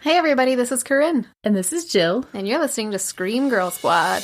Hey everybody, this is Caryn. And this is Jill. And you're listening to Scream Girl Squad.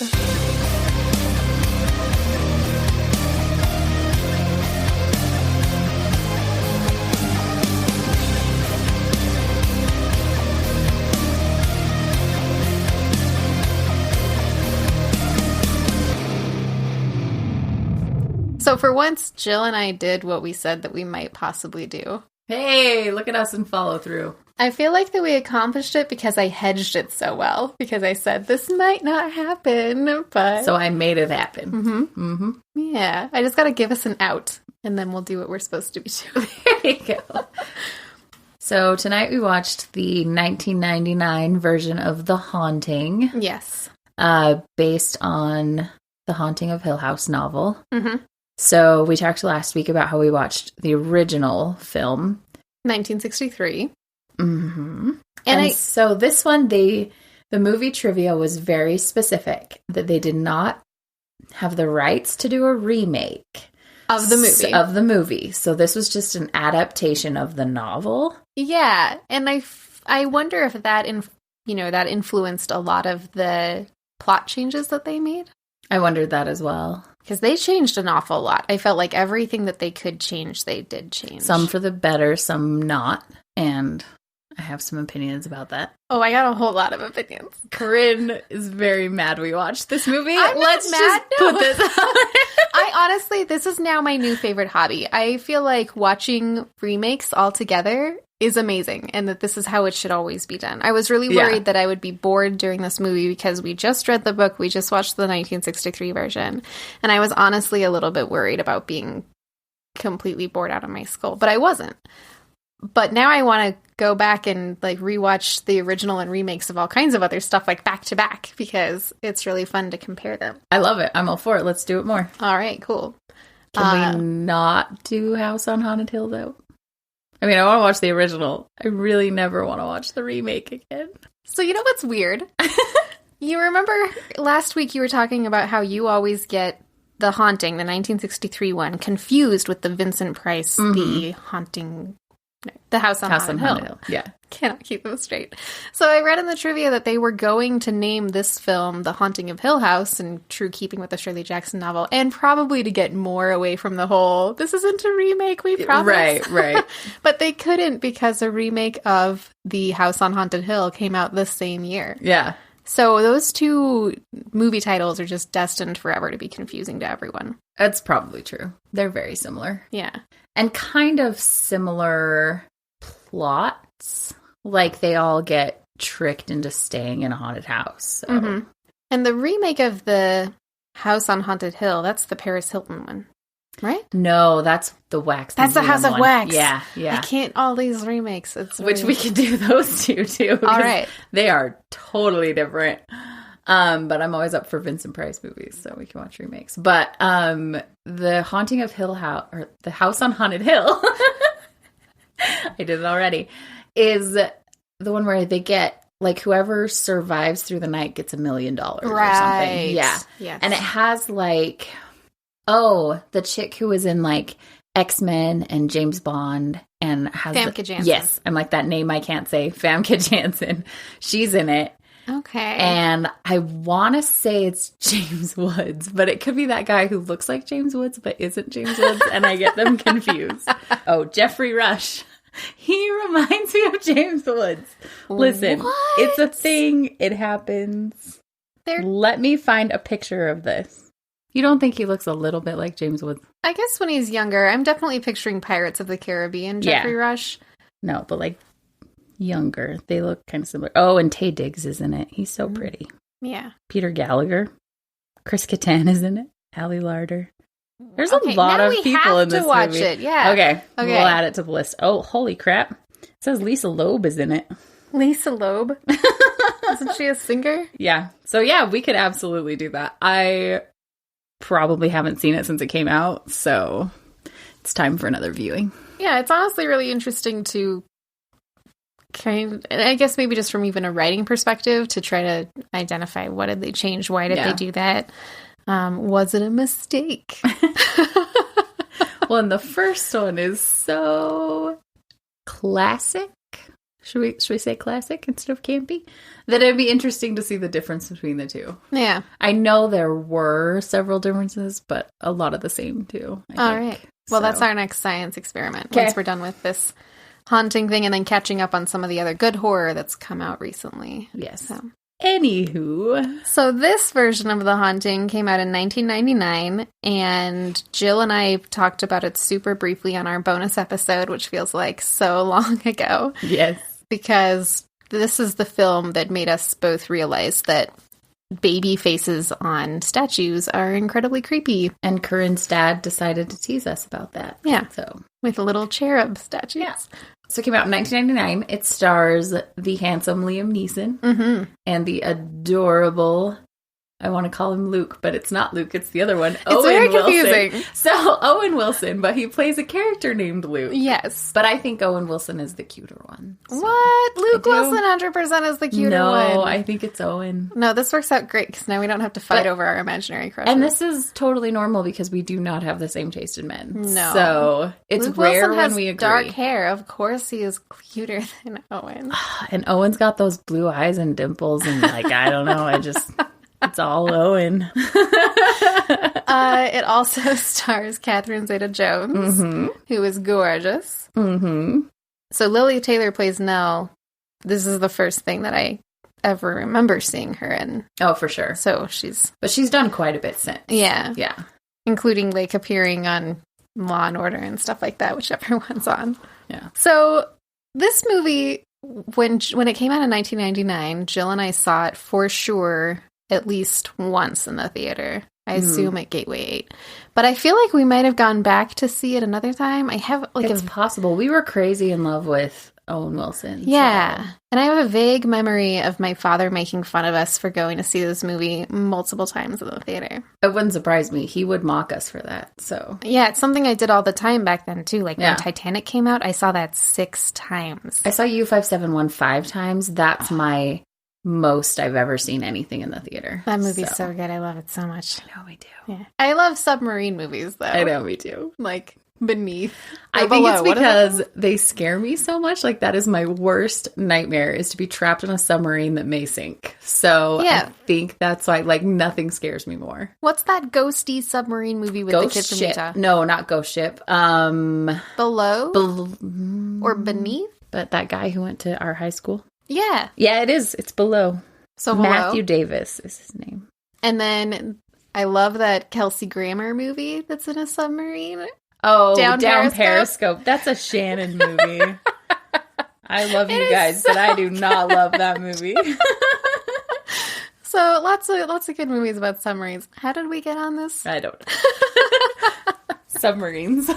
So for once, Jill and I did what we said that we might possibly do. Hey, look at us and follow through. I feel like that we accomplished it because I hedged it so well. Because I said, this might not happen, but... So I made it happen. Yeah, I just got to give us an out, and then we'll do what we're supposed to be doing. There you go. So tonight we watched the 1999 version of The Haunting. Yes. Based on the Haunting of Hill House novel. Mm-hmm. So we talked last week about how we watched the original film. 1963. Mm-hmm. And so this one, the movie trivia was very specific that they did not have the rights to do a remake of the movie. So this was just an adaptation of the novel. Yeah, and I wonder if that that influenced a lot of the plot changes that they made. I wondered that as well. Because they changed an awful lot. I felt like everything that they could change, they did change. Some for the better, some not. And I have some opinions about that. Oh, I got a whole lot of opinions. Corinne is very mad we watched this movie. Let's just put this out. Honestly, this is now my new favorite hobby. I feel like watching remakes all together is amazing, and that this is how it should always be done. I was really worried that I would be bored during this movie because we just read the book, we just watched the 1963 version, and I was honestly a little bit worried about being completely bored out of my skull, but I wasn't. But now I want to go back and rewatch the original and remakes of all kinds of other stuff back to back because it's really fun to compare them. I love it. I'm all for it. Let's do it more. All right, cool. Can we not do House on Haunted Hill though? I mean, I want to watch the original. I really never want to watch the remake again. So you know what's weird? You remember last week you were talking about how you always get The Haunting, the 1963 one, confused with the Vincent Price, the House on Haunted Hill. Yeah. Cannot keep them straight. So I read in the trivia that they were going to name this film The Haunting of Hill House, in true keeping with the Shirley Jackson novel, and probably to get more away from the whole, this isn't a remake, we promise. Right. But they couldn't because a remake of The House on Haunted Hill came out the same year. Yeah. So those two movie titles are just destined forever to be confusing to everyone. That's probably true. They're very similar. Yeah. And kind of similar plots. Like they all get tricked into staying in a haunted house. So. And the remake of The House on Haunted Hill, that's the Paris Hilton one, right? No, that's the Wax. That's the House of Wax. Yeah. I can't, all these remakes. Which we can do those two, too. All right. They are totally different. But I'm always up for Vincent Price movies, so we can watch remakes. But The Haunting of Hill House, or The House on Haunted Hill, I did it already, is the one where they get, whoever survives through the night gets $1 million or something. Yeah. Yes. And it has, the chick who was in, X-Men and James Bond and has... Famke Janssen. Yes. I'm that name I can't say. Famke Janssen. She's in it. Okay. And I want to say it's James Woods, but it could be that guy who looks like James Woods but isn't James Woods, and I get them confused. Oh, Jeffrey Rush. He reminds me of James Woods. Listen, what? It's a thing. It happens. Let me find a picture of this. You don't think he looks a little bit like James Woods? I guess when he's younger, I'm definitely picturing Pirates of the Caribbean, Jeffrey Rush. No, but younger. They look kind of similar. Oh, and Taye Diggs is in it. He's so pretty. Yeah. Peter Gallagher. Chris Kattan is in it. Ali Larder. There's a lot of people in this movie. Watch it. Yeah. Okay. We'll add it to the list. Oh, holy crap. It says Lisa Loeb is in it. Lisa Loeb? Isn't she a singer? Yeah. So yeah, we could absolutely do that. I probably haven't seen it since it came out, so it's time for another viewing. Yeah, it's honestly really interesting to and I guess maybe just from even a writing perspective to try to identify what did they change, why did they do that, was it a mistake? Well, and the first one is so classic should we say classic instead of campy? That it'd be interesting to see the difference between the two. Yeah. I know there were several differences, but a lot of the same too. All right. Well, that's our next science experiment. Once we're done with this haunting thing and then catching up on some of the other good horror that's come out recently. Yes. So. Anywho. So this version of The Haunting came out in 1999, and Jill and I talked about it super briefly on our bonus episode, which feels like so long ago. Yes. Because this is the film that made us both realize that baby faces on statues are incredibly creepy. And Caryn's dad decided to tease us about that. Yeah. So with little cherub statues. Yeah. So it came out in 1999. It stars the handsome Liam Neeson and the adorable, I want to call him Luke, but it's not Luke. It's the other one. It's very confusing. Wilson. So Owen Wilson, but he plays a character named Luke. Yes. But I think Owen Wilson is the cuter one. So what? Luke Wilson 100% is the cuter one. No, I think it's Owen. No, this works out great because now we don't have to fight over our imaginary crushes. And this is totally normal because we do not have the same taste in men. No. So it's Luke rare Wilson when we agree. Dark hair. Of course he is cuter than Owen. And Owen's got those blue eyes and dimples and I don't know. It's all Owen. It also stars Catherine Zeta-Jones, who is gorgeous. Mm-hmm. So Lily Taylor plays Nell. This is the first thing that I ever remember seeing her in. Oh, for sure. So But she's done quite a bit since. Yeah. Yeah. Including, appearing on Law and Order and stuff like that, which everyone's on. Yeah. So this movie, when it came out in 1999, Jill and I saw it for sure at least once in the theater. I assume at Gateway 8. But I feel like we might have gone back to see it another time. I have it's possible. We were crazy in love with Owen Wilson. Yeah. So. And I have a vague memory of my father making fun of us for going to see this movie multiple times in the theater. It wouldn't surprise me. He would mock us for that. So yeah, it's something I did all the time back then too. When Titanic came out, I saw that 6 times. I saw U571 5 times. That's my most I've ever seen anything in the theater. That movie's so good. I love it so much. I know we do. Yeah. I love submarine movies though. I know we do. Beneath. I think it's because they scare me so much. That is my worst nightmare, is to be trapped in a submarine that may sink. So I think that's why nothing scares me more. What's that ghosty submarine movie with the kids from Utah? No, not Ghost Ship. Below? Or Beneath? But that guy who went to our high school. Yeah. Yeah, it is. It's Below. So Below. Matthew Davis is his name. And then I love that Kelsey Grammer movie that's in a submarine. Oh, Down Periscope. That's a Shannon movie. I love you guys, but I do not love that movie. So lots of good movies about submarines. How did we get on this? I don't know. Submarines.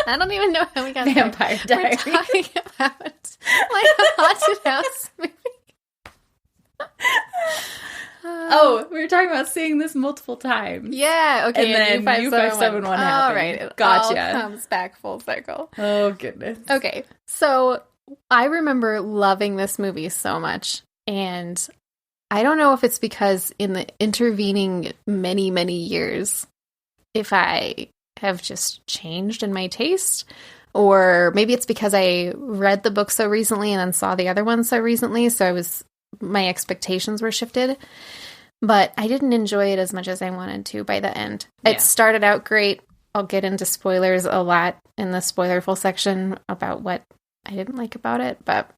I don't even know how we got Vampire there. Diaries. We're talking about a haunted house movie. We were talking about seeing this multiple times. Yeah, okay. And then U571 happened. All right. It Gotcha. all comes back full circle. Oh, goodness. Okay, so I remember loving this movie so much, and I don't know if it's because in the intervening many, many years, if I have just changed in my taste, or maybe it's because I read the book so recently and then saw the other one so recently, so my expectations were shifted. But I didn't enjoy it as much as I wanted to by the end. Yeah. It started out great. I'll get into spoilers a lot in the spoilerful section about what I didn't like about it, but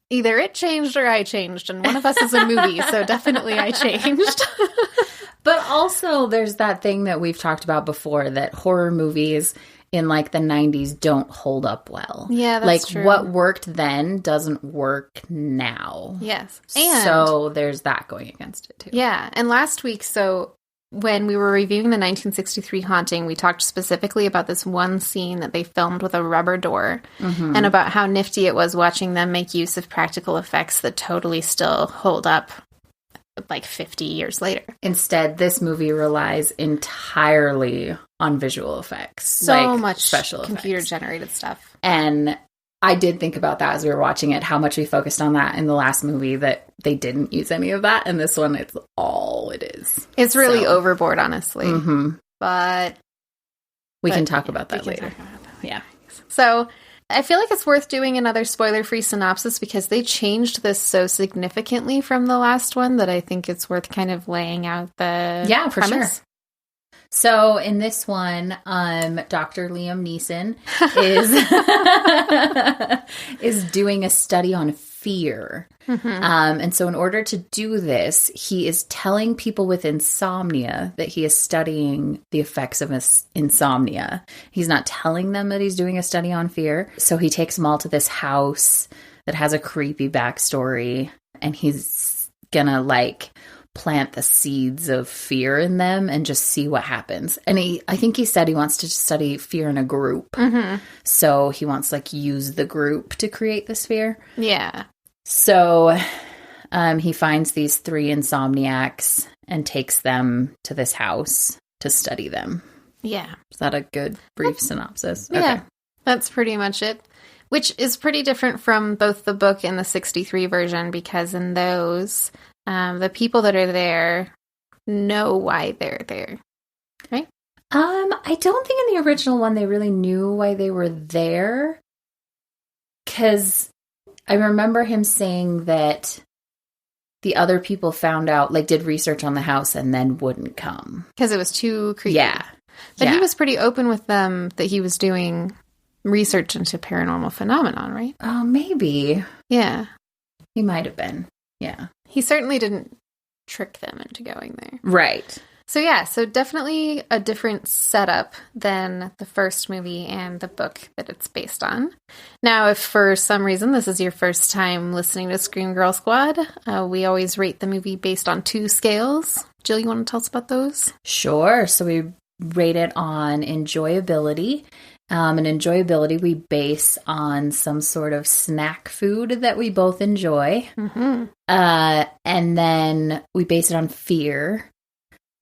either it changed or I changed, and one of us is a movie, so definitely I changed. But also there's that thing that we've talked about before, that horror movies in the 90s don't hold up well. Yeah, that's true. What worked then doesn't work now. Yes. And so there's that going against it too. Yeah. And last week, when we were reviewing the 1963 Haunting, we talked specifically about this one scene that they filmed with a rubber door, and about how nifty it was watching them make use of practical effects that totally still hold up 50 years later. Instead, this movie relies entirely on visual effects. So much special computer-generated stuff. And I did think about that as we were watching it, how much we focused on that in the last movie, that they didn't use any of that. And this one, it's all it is. It's really overboard, honestly. Mm-hmm. But we can talk about that later. Yeah. So I feel like it's worth doing another spoiler-free synopsis because they changed this so significantly from the last one that I think it's worth kind of laying out the for premise. sure. So in this one, Dr. Liam Neeson is doing a study on fear. And so in order to do this, he is telling people with insomnia that he is studying the effects of insomnia. He's not telling them that he's doing a study on fear. So he takes them all to this house that has a creepy backstory, and he's gonna plant the seeds of fear in them and just see what happens. And I think he said he wants to study fear in a group. So he wants use the group to create this fear. Yeah. So he finds these 3 insomniacs and takes them to this house to study them. Yeah. Is that a good brief synopsis? Yeah. Okay. That's pretty much it. Which is pretty different from both the book and the 63 version because in those, the people that are there know why they're there. Right? I don't think in the original one they really knew why they were there. Because I remember him saying that the other people found out, did research on the house and then wouldn't come. Because it was too creepy. Yeah. But he was pretty open with them that he was doing research into paranormal phenomenon, right? Oh, maybe. Yeah. He might have been. Yeah. He certainly didn't trick them into going there. Right. So definitely a different setup than the first movie and the book that it's based on. Now, if for some reason this is your first time listening to Scream Girl Squad, we always rate the movie based on 2 scales. Jill, you want to tell us about those? Sure. So we rate it on enjoyability. And enjoyability we base on some sort of snack food that we both enjoy. And then we base it on fear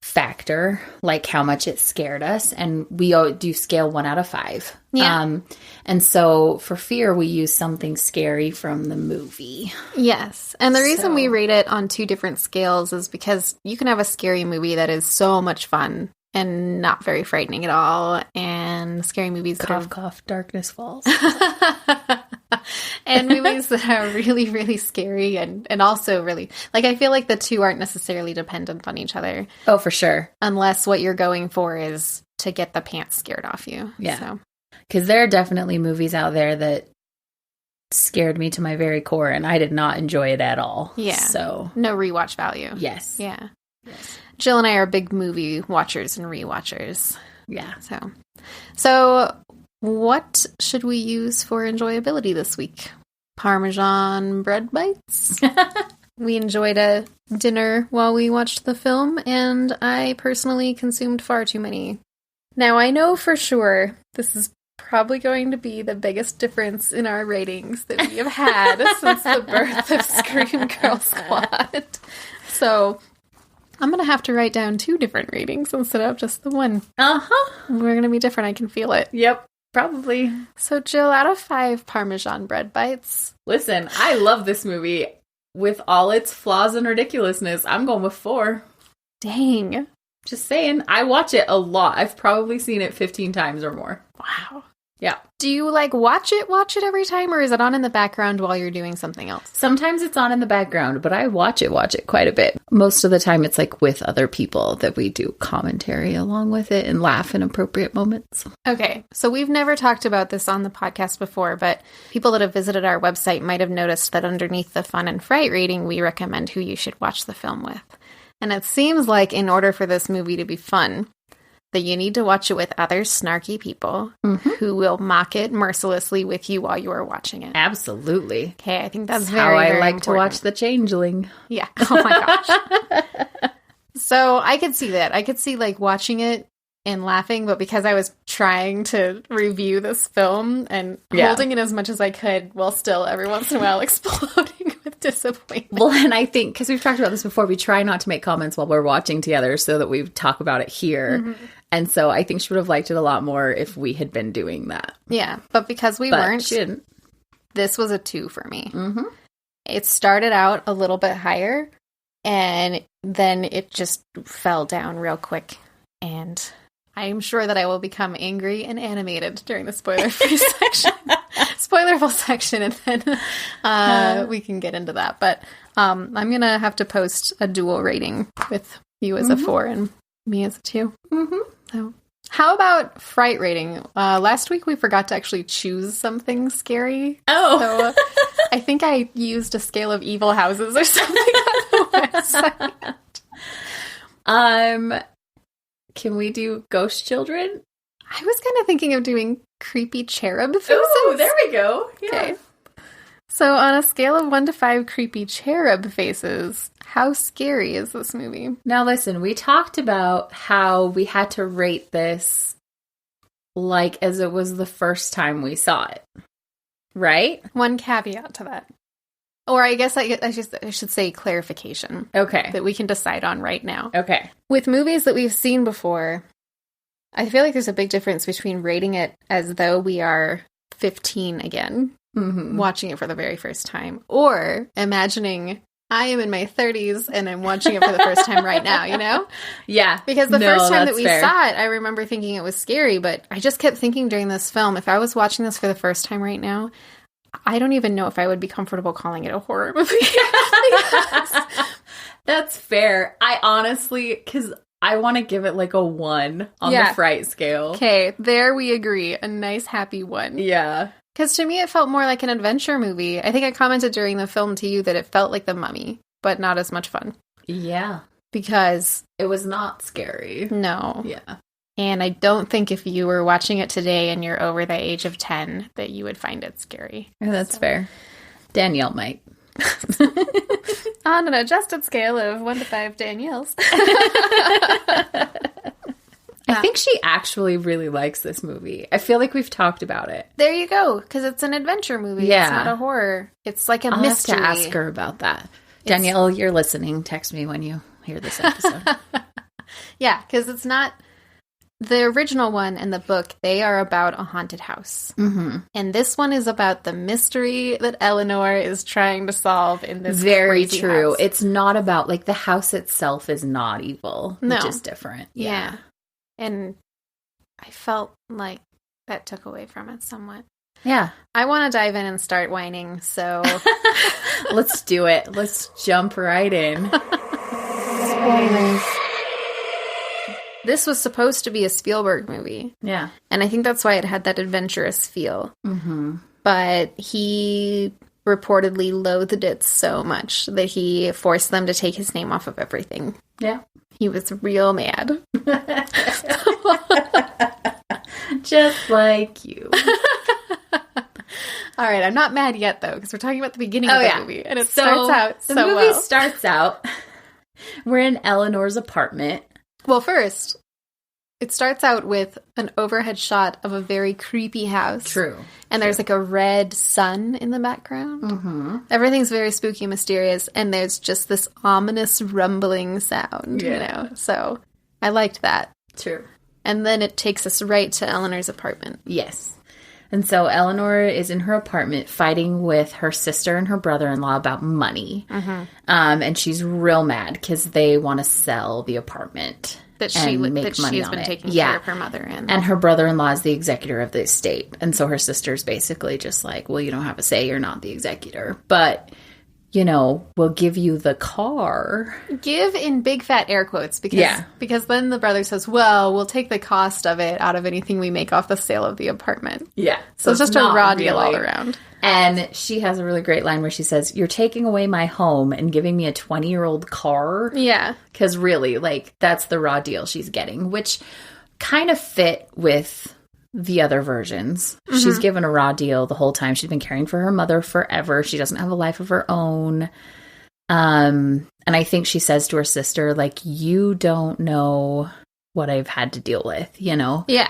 factor, how much it scared us. And we do scale 1 out of 5. Yeah. And so for fear, we use something scary from the movie. Yes. And the reason we rate it on 2 different scales is because you can have a scary movie that is so much fun and not very frightening at all. And scary movies that cough, cough, darkness falls. And movies that are really, really scary and also really... I feel like the 2 aren't necessarily dependent on each other. Oh, for sure. Unless what you're going for is to get the pants scared off you. Yeah. Because there are definitely movies out there that scared me to my very core, and I did not enjoy it at all. Yeah. So... no rewatch value. Yes. Yeah. Yes. Jill and I are big movie watchers and rewatchers. Yeah. So what should we use for enjoyability this week? Parmesan bread bites. We enjoyed a dinner while we watched the film, and I personally consumed far too many. Now, I know for sure this is probably going to be the biggest difference in our ratings that we have had since the birth of Scream Girl Squad. So... I'm going to have to write down 2 different ratings instead of just the 1. We're going to be different. I can feel it. Yep, probably. So, Jill, out of 5 Parmesan bread bites. Listen, I love this movie. With all its flaws and ridiculousness, I'm going with 4. Dang. Just saying. I watch it a lot. I've probably seen it 15 times or more. Wow. Yeah. Do you watch it every time, or is it on in the background while you're doing something else? Sometimes it's on in the background, but I watch it quite a bit. Most of the time it's with other people that we do commentary along with it and laugh in appropriate moments. Okay. So we've never talked about this on the podcast before, but people that have visited our website might have noticed that underneath the fun and fright rating, we recommend who you should watch the film with. And it seems like in order for this movie to be fun, that you need to watch it with other snarky people who will mock it mercilessly with you while you are watching it. Absolutely. Okay, I think that's how very, I very like important. to watch The Changeling. Yeah. Oh my gosh. So I could see that. I could see watching it and laughing, but because I was trying to review this film and holding it as much as I could while still every once in a while exploding with disappointment. Well, and I think, because we've talked about this before, we try not to make comments while we're watching together so that we talk about it here. And so I think she would have liked it a lot more if we had been doing that. Yeah, but because we weren't, she didn't. This was a 2 for me. It started out a little bit higher, and then it just fell down real quick, and... I am sure that I will become angry and animated during the spoiler-free section. spoilerful section, and then we can get into that. But I'm going to have to post a dual rating with you as a 4 and me as a 2. So, how about fright rating? Last week we forgot to actually choose something scary. Oh. So I think I used a scale of evil houses or something on the website. Can we do ghost children? I was kind of thinking of doing creepy cherub faces. Oh, there we go. Yeah. Okay. So on a scale of 1 to 5 creepy cherub faces, how scary is this movie? Now listen, we talked about how we had to rate this like as it was the first time we saw it. Right? One caveat to that. Or I guess I should say clarification. Okay. That we can decide on right now. Okay. With movies that we've seen before, I feel like there's a big difference between rating it as though we are 15 again, watching it for the very first time, or imagining I am in my 30s and I'm watching it for the first time right now, you know? Yeah. Because the first time that we saw it, I remember thinking it was scary, but I just kept thinking during this film, if I was watching this for the first time right now, I don't even know if I would be comfortable calling it a horror movie. That's fair. I honestly, because I want to give it like a 1 on the fright scale. Okay, there we agree. A nice, happy 1. Yeah. Because to me, it felt more like an adventure movie. I think I commented during the film to you that it felt like The Mummy, but not as much fun. Yeah. Because it was not scary. No. Yeah. And I don't think if you were watching it today and you're over the age of 10 that you would find it scary. Yeah, that's fair. Danielle might. On an adjusted scale of 1 to 5 Danielles. I think she actually really likes this movie. I feel like we've talked about it. There you go, because it's an adventure movie. Yeah. It's not a horror. It's like a mystery. I'll have to ask her about that. Danielle, you're listening. Text me when you hear this episode. Yeah, because it's not... The original one and the book, they are about a haunted house. And this one is about the mystery that Eleanor is trying to solve in this very crazy true house. It's not about, like, the house itself is not evil, which is different. Yeah. And I felt like that took away from it somewhat. Yeah. I want to dive in and start whining, so... Let's do it. Let's jump right in. Spoilers. This was supposed to be a Spielberg movie. Yeah. And I think that's why it had that adventurous feel. But he reportedly loathed it so much that he forced them to take his name off of everything. Yeah. He was real mad. Just like you. All right, I'm not mad yet, though, because we're talking about the beginning of the movie. And it starts out so well. The movie starts out, we're in Eleanor's apartment. Well, first, it starts out with an overhead shot of a very creepy house. True. And there's like a red sun in the background. Everything's very spooky, mysterious, and there's just this ominous rumbling sound, you know? So I liked that. True. And then it takes us right to Eleanor's apartment. Yes. And so Eleanor is in her apartment fighting with her sister and her brother-in-law about money. And she's real mad because they want to sell the apartment that she's been taking care of her mother in. And her brother-in-law is the executor of the estate. And so her sister's basically just like, well, you don't have a say. You're not the executor. But... you know, we'll give you the car. Give in big fat air quotes because then the brother says, well, we'll take the cost of it out of anything we make off the sale of the apartment. Yeah. So it's just a raw deal all around. And she has a really great line where she says, you're taking away my home and giving me a 20-year-old car? Yeah. Because really, like, that's the raw deal she's getting, which kind of fit with... the other versions. She's given a raw deal the whole time. She's been caring for her mother forever. She doesn't have a life of her own. And I think she says to her sister, like, you don't know what I've had to deal with, you know? Yeah.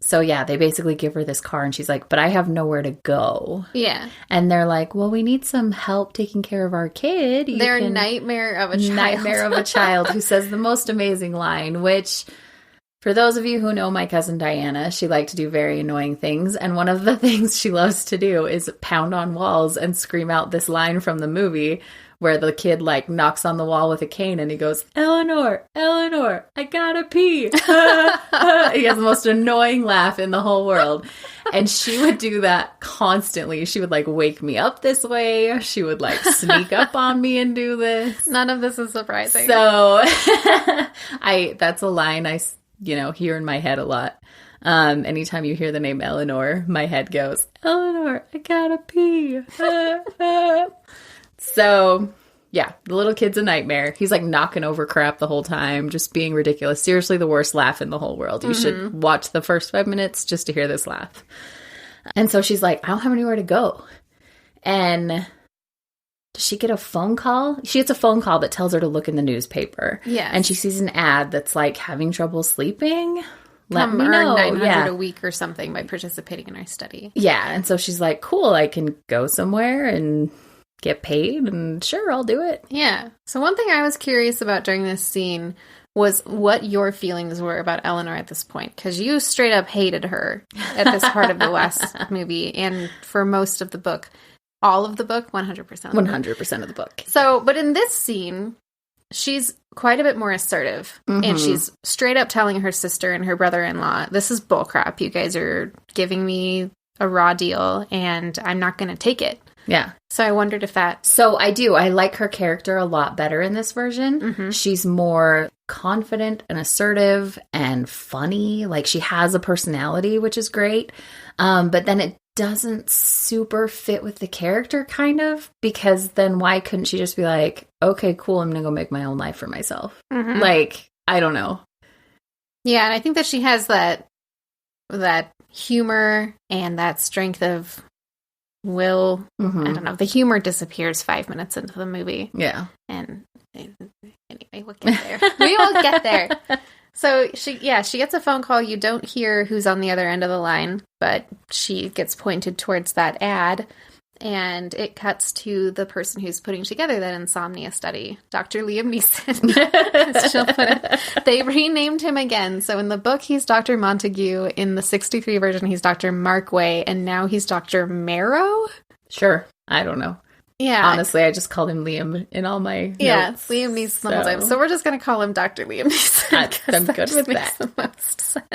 So, yeah, they basically give her this car, and she's like, but I have nowhere to go. Yeah. And they're like, well, we need some help taking care of our kid. Nightmare of a child. Nightmare of a child who says the most amazing line, which... For those of you who know my cousin Diana, she liked to do very annoying things. And one of the things she loves to do is pound on walls and scream out this line from the movie where the kid like knocks on the wall with a cane and he goes, Eleanor, Eleanor, I gotta pee. He has the most annoying laugh in the whole world. And she would do that constantly. She would like wake me up this way. She would like sneak up on me and do this. None of this is surprising. So that's a line I hear in my head a lot. Anytime you hear the name Eleanor, my head goes, Eleanor, I gotta pee. So, yeah, the little kid's a nightmare. He's like knocking over crap the whole time, just being ridiculous. Seriously, the worst laugh in the whole world. You should watch the first 5 minutes just to hear this laugh. And so she's like, I don't have anywhere to go. And does she get a phone call? She gets a phone call that tells her to look in the newspaper. Yes. And she sees an ad that's like having trouble sleeping. Let me earn know. $900 a week or something by participating in our study. Yeah. And so she's like, cool, I can go somewhere and get paid, and sure, I'll do it. Yeah. So one thing I was curious about during this scene was what your feelings were about Eleanor at this point, because you straight up hated her at this part of the last movie, and for most of the book. All of the book? 100%. 100% of the book. So, but in this scene, she's quite a bit more assertive, and she's straight up telling her sister and her brother-in-law, this is bullcrap. You guys are giving me a raw deal, and I'm not going to take it. Yeah. So I wondered if that... So I do. I like her character a lot better in this version. She's more confident and assertive and funny. Like, she has a personality, which is great. But then it doesn't super fit with the character, kind of. Because then why couldn't she just be like, okay, cool, I'm going to go make my own life for myself? Like, I don't know. Yeah, and I think that she has that humor and that strength of will. I don't know. The humor disappears 5 minutes into the movie. Yeah. And anyway, we'll get there. We will get there. So she gets a phone call. You don't hear who's on the other end of the line, but she gets pointed towards that ad, and it cuts to the person who's putting together that insomnia study, Dr. Liam Neeson, as she'll put it. They renamed him again. So in the book, he's Dr. Montague. In the 63 version, he's Dr. Markway, and now he's Dr. Marrow? Sure. I don't know. Yeah. Honestly, I just called him Liam in all my notes. Yeah, Liam Neeson the whole time. So we're just going to call him Dr. Liam Neeson. I'm good with makes that. The most sense.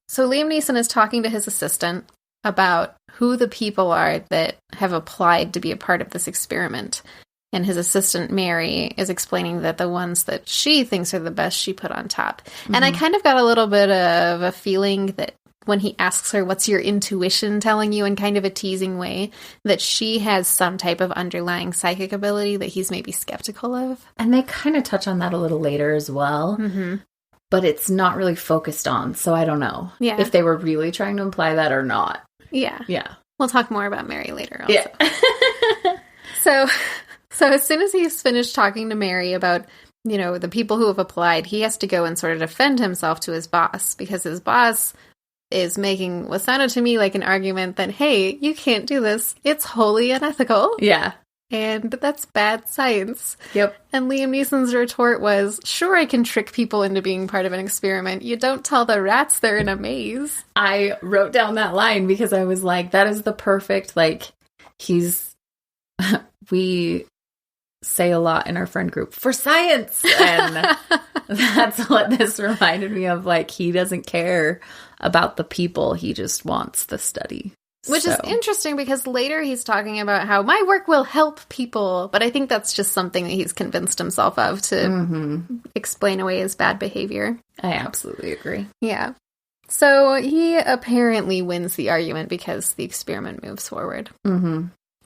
So Liam Neeson is talking to his assistant about who the people are that have applied to be a part of this experiment. And his assistant, Mary, is explaining that the ones that she thinks are the best she put on top. And I kind of got a little bit of a feeling that when he asks her, what's your intuition telling you, in kind of a teasing way, that she has some type of underlying psychic ability that he's maybe skeptical of. And they kind of touch on that a little later as well. But it's not really focused on, so I don't know if they were really trying to imply that or not. Yeah. Yeah. We'll talk more about Mary later also. Yeah. So as soon as he's finished talking to Mary about, the people who have applied, he has to go and sort of defend himself to his boss, because his boss is making what sounded to me like an argument that, hey, you can't do this. It's wholly unethical. Yeah. And that's bad science. Yep. And Liam Neeson's retort was, sure, I can trick people into being part of an experiment. You don't tell the rats they're in a maze. I wrote down that line because I was like, that is the perfect, we say a lot in our friend group, for science. And that's what this reminded me of. Like, he doesn't care about the people. He just wants the study. Which is interesting, because later he's talking about how my work will help people. But I think that's just something that he's convinced himself of to explain away his bad behavior. I absolutely agree. Yeah. So he apparently wins the argument because the experiment moves forward.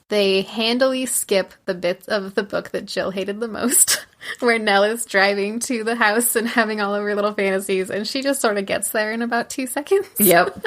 They handily skip the bits of the book that Jill hated the most, where Nell is driving to the house and having all of her little fantasies, and she just sort of gets there in about 2 seconds. Yep.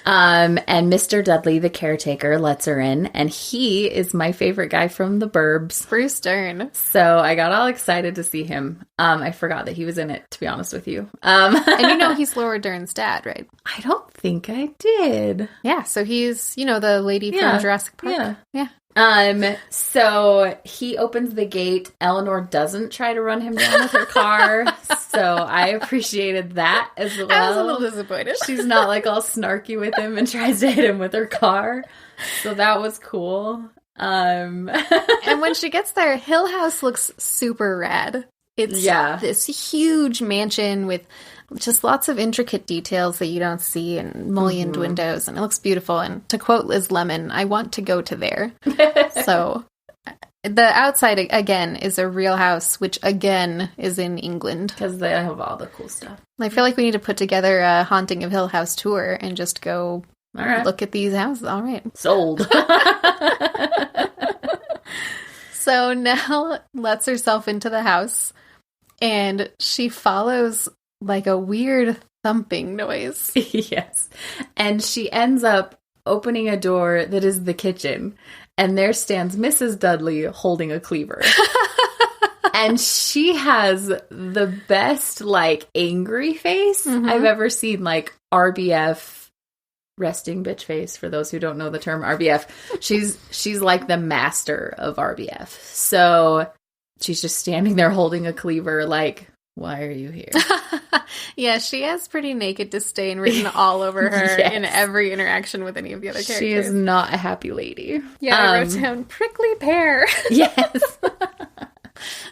And Mr. Dudley, the caretaker, lets her in, and he is my favorite guy from The Burbs. Bruce Dern. So I got all excited to see him. I forgot that he was in it, to be honest with you. And he's Laura Dern's dad, right? I don't think I did. Yeah, so he's, the lady from Jurassic Park. Yeah. So he opens the gate. Eleanor doesn't try to run him down with her car. So I appreciated that as well. I was a little disappointed. She's not like all snarky with him and tries to hit him with her car. So that was cool. And when she gets there, Hill House looks super rad. It's this huge mansion with just lots of intricate details that you don't see and mullioned windows, and it looks beautiful. And to quote Liz Lemon, I want to go to there. So the outside, again, is a real house, which, again, is in England. Because they have all the cool stuff. I feel like we need to put together a Haunting of Hill House tour and just go look at these houses. All right. Sold. So Nell lets herself into the house, and she follows like a weird thumping noise. Yes. And she ends up opening a door that is the kitchen, and there stands Mrs. Dudley holding a cleaver. And she has the best, like, angry face I've ever seen. Like, RBF, resting bitch face, for those who don't know the term RBF. She's like the master of RBF. So she's just standing there holding a cleaver like, why are you here? Yeah, she has pretty naked disdain written all over her in every interaction with any of the other characters. She is not a happy lady. Yeah, I wrote down prickly pear. Yes.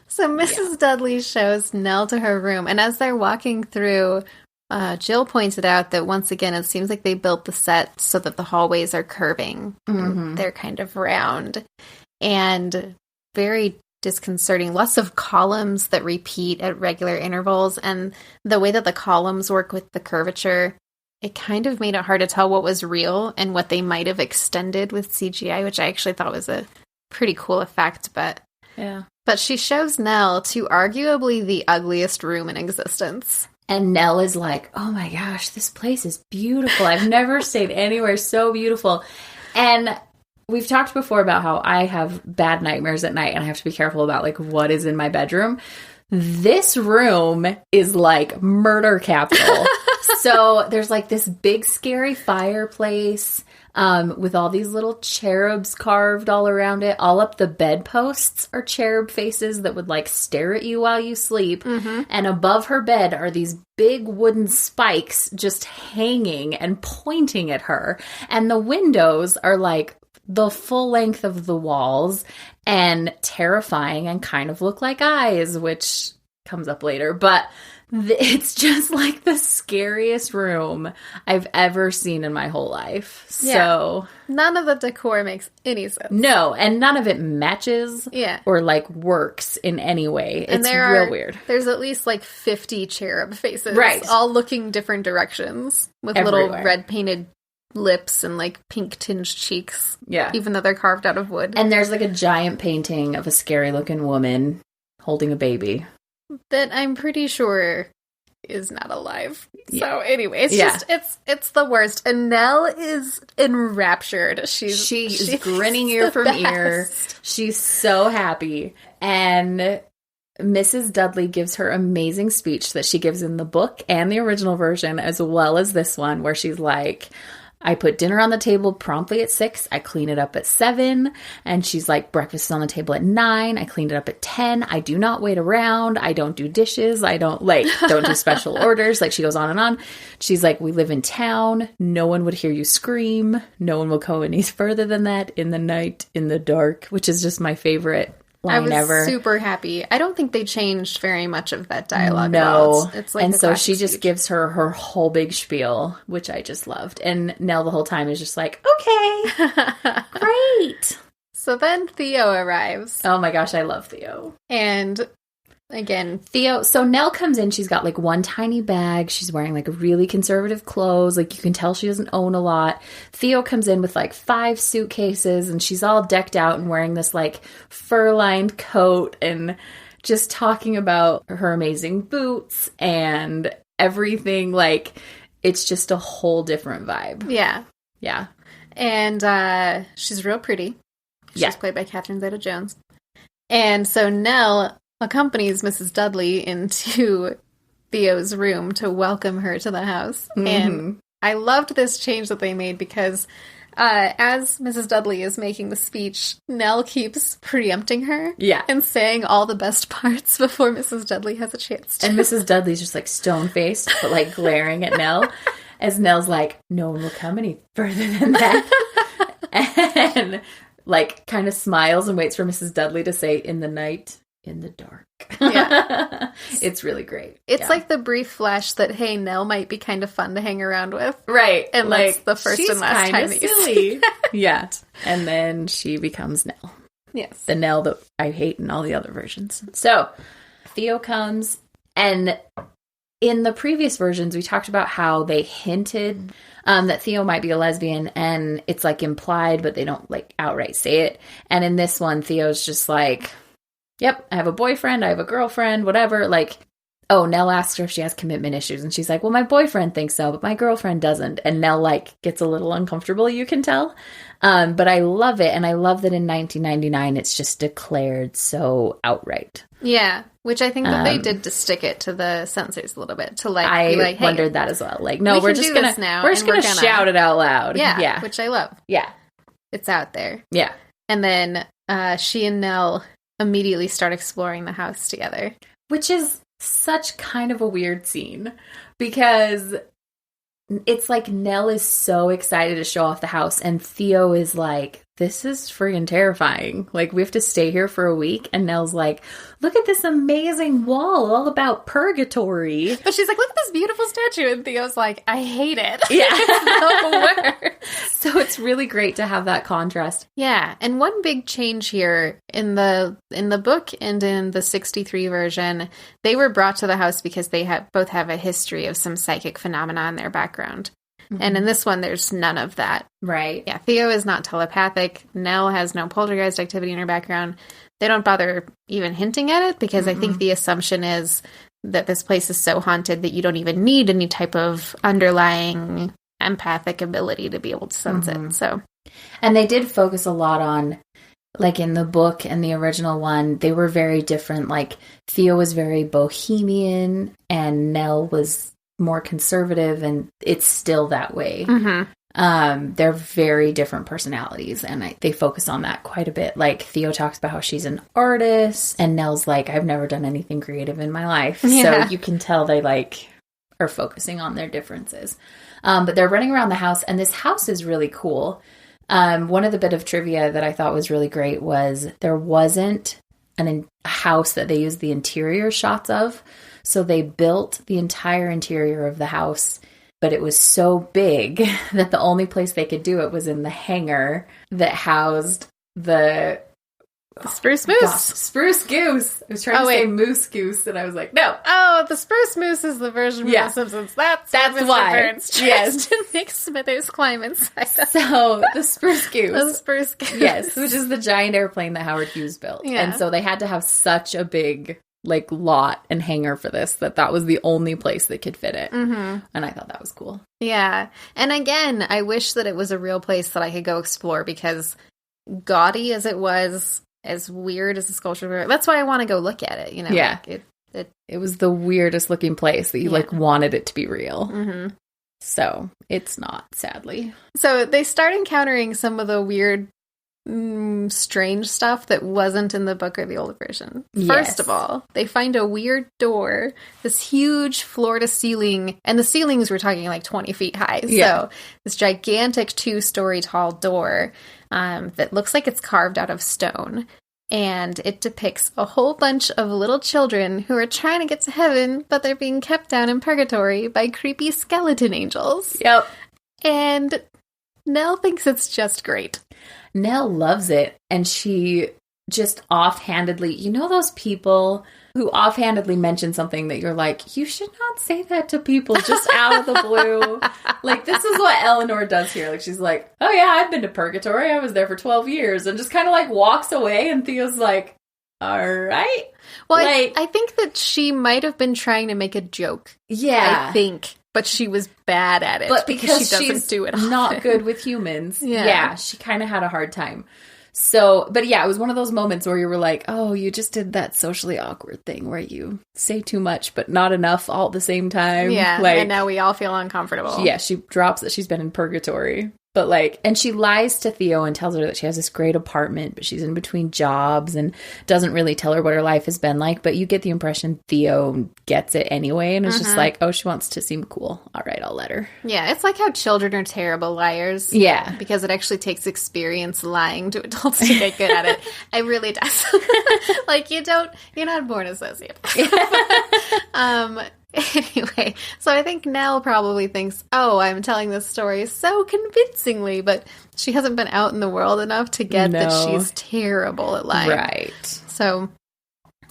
So Mrs. Dudley shows Nell to her room, and as they're walking through, Jill pointed out that once again, it seems like they built the set so that the hallways are curving. They're kind of round and very disconcerting. Lots of columns that repeat at regular intervals, and the way that the columns work with the curvature, it kind of made it hard to tell what was real and what they might have extended with CGI, which I actually thought was a pretty cool effect. But she shows Nell to arguably the ugliest room in existence. And Nell is like, oh my gosh, this place is beautiful. I've never stayed anywhere so beautiful. And we've talked before about how I have bad nightmares at night and I have to be careful about like what is in my bedroom. This room is like murder capital. So there's like this big scary fireplace with all these little cherubs carved all around it. All up the bedposts are cherub faces that would like stare at you while you sleep. And above her bed are these big wooden spikes just hanging and pointing at her. And the windows are like the full length of the walls and terrifying and kind of look like eyes, which comes up later. But it's just like the scariest room I've ever seen in my whole life. So none of the decor makes any sense. No, and none of it matches or like works in any way. And it's real weird. There's at least like 50 cherub faces, right, all looking different directions with little red painted lips and like pink tinged cheeks. Yeah. Even though they're carved out of wood. And there's like a giant painting of a scary looking woman holding a baby. That I'm pretty sure is not alive. So anyway, it's just it's the worst. And Nell is enraptured. She's grinning ear from ear. She's so happy. And Mrs. Dudley gives her amazing speech that she gives in the book and the original version, as well as this one, where she's like, I put dinner on the table promptly at 6. I clean it up at 7. And she's like, breakfast is on the table at 9. I cleaned it up at 10. I do not wait around. I don't do dishes. I don't do special orders. Like, she goes on and on. She's like, we live in town. No one would hear you scream. No one will go any further than that in the night, in the dark, which is just my favorite line ever. Super happy. I don't think they changed very much of that dialogue. No. It's like, and so she just gives her whole big spiel, which I just loved. And Nell the whole time is just like, okay, great. So then Theo arrives. Oh my gosh, I love Theo. And again, Theo, so Nell comes in, she's got like one tiny bag, she's wearing like really conservative clothes, like you can tell she doesn't own a lot. Theo comes in with like 5 suitcases and she's all decked out and wearing this like fur-lined coat and just talking about her amazing boots and everything. Like, it's just a whole different vibe. Yeah. Yeah. And she's real pretty. She's played by Catherine Zeta-Jones. And so Nell accompanies Mrs. Dudley into Theo's room to welcome her to the house. And I loved this change that they made because as Mrs. Dudley is making the speech, Nell keeps preempting her. Yeah. And saying all the best parts before Mrs. Dudley has a chance to. And Mrs. Dudley's just like stone-faced, but like glaring at Nell. As Nell's like, no one will come any further than that. And like kind of smiles and waits for Mrs. Dudley to say, in the night, in the dark. Yeah. It's really great. It's like the brief flash that, hey, Nell might be kind of fun to hang around with. Right. And like, that's the first and last time that you see. Yeah. And then she becomes Nell. Yes. The Nell that I hate in all the other versions. So Theo comes, and in the previous versions, we talked about how they hinted that Theo might be a lesbian, and it's like implied, but they don't like outright say it. And in this one, Theo's just like, yep, I have a boyfriend, I have a girlfriend, whatever. Like, oh, Nell asks her if she has commitment issues, and she's like, well, my boyfriend thinks so, but my girlfriend doesn't. And Nell like gets a little uncomfortable, you can tell. But I love it, and I love that in 1999 it's just declared so outright. Yeah, which I think that they did to stick it to the censors a little bit, to like I be like, hey, wondered that as well. Like, no, we're just gonna shout it out loud. Yeah, which I love. Yeah, it's out there. Yeah, and then she and Nell immediately start exploring the house together, which is such kind of a weird scene because it's like Nell is so excited to show off the house, and Theo is like, this is friggin' terrifying. Like, we have to stay here for a week. And Nell's like, look at this amazing wall all about purgatory. But she's like, look at this beautiful statue. And Theo's like, I hate it. Yeah. It's the worst. So it's really great to have that contrast. Yeah. And one big change here in the book and in the 63 version, they were brought to the house because they both have a history of some psychic phenomena in their background. Mm-hmm. And in this one, there's none of that. Right. Yeah, Theo is not telepathic. Nell has no poltergeist activity in her background. They don't bother even hinting at it because I think the assumption is that this place is so haunted that you don't even need any type of underlying empathic ability to be able to sense it. So, and they did focus a lot on, like in the book and the original one, they were very different. Like Theo was very bohemian and Nell was more conservative, and it's still that way. They're very different personalities, and they focus on that quite a bit. Like Theo talks about how she's an artist, and Nell's like, I've never done anything creative in my life. So you can tell they like are focusing on their differences. But they're running around the house, and this house is really cool. One of the bit of trivia that I thought was really great was there wasn't a house that they used the interior shots of. So they built the entire interior of the house, but it was so big that the only place they could do it was in the hangar that housed the spruce moose. Spruce goose. I was trying to say moose goose, and I was like, no. Oh, the spruce moose is the version from The Simpsons. That's why. Burns tries to make Smithers climb inside. So the spruce goose. The spruce goose. Yes, which is the giant airplane that Howard Hughes built. Yeah. And so they had to have such a big like lot and hangar for this that was the only place they could fit it. And I thought that was cool. Yeah. And again, I wish that it was a real place that I could go explore, because gaudy as it was, as weird as the sculpture were, that's why I want to go look at it, you know? Yeah. Like it was the weirdest looking place that you like wanted it to be real. So it's not, sadly. So they start encountering some of the weird strange stuff that wasn't in the book or the old version. First of all, they find a weird door, this huge floor to ceiling, and the ceilings were talking like 20 feet high. So this gigantic 2-story tall door that looks like it's carved out of stone. And it depicts a whole bunch of little children who are trying to get to heaven, but they're being kept down in purgatory by creepy skeleton angels. Yep. And Nell thinks it's just great. Nell loves it, and she just offhandedly, you know those people who offhandedly mention something that you're like, you should not say that to people just out of the blue. Like, this is what Eleanor does here. Like, she's like, oh yeah, I've been to purgatory. I was there for 12 years. And just kind of like walks away, and Theo's like, all right. Well, like, I think that she might have been trying to make a joke. Yeah. I think. But she was bad at it. But because she doesn't she's do it often. Not good with humans. Yeah, she kind of had a hard time. So, but yeah, it was one of those moments where you were like, oh, you just did that socially awkward thing where you say too much but not enough all at the same time. Yeah, like, and now we all feel uncomfortable. Yeah, she drops that she's been in purgatory. But like, and she lies to Theo and tells her that she has this great apartment, but she's in between jobs and doesn't really tell her what her life has been like. But you get the impression Theo gets it anyway and is just like, oh, she wants to seem cool. All right, I'll let her. Yeah, it's like how children are terrible liars. Yeah. Because it actually takes experience lying to adults to get good at it. It really does. Like, you're not born a sociopath. Anyway, so I think Nell probably thinks, oh, I'm telling this story so convincingly, but she hasn't been out in the world enough to get that she's terrible at lying. Right. So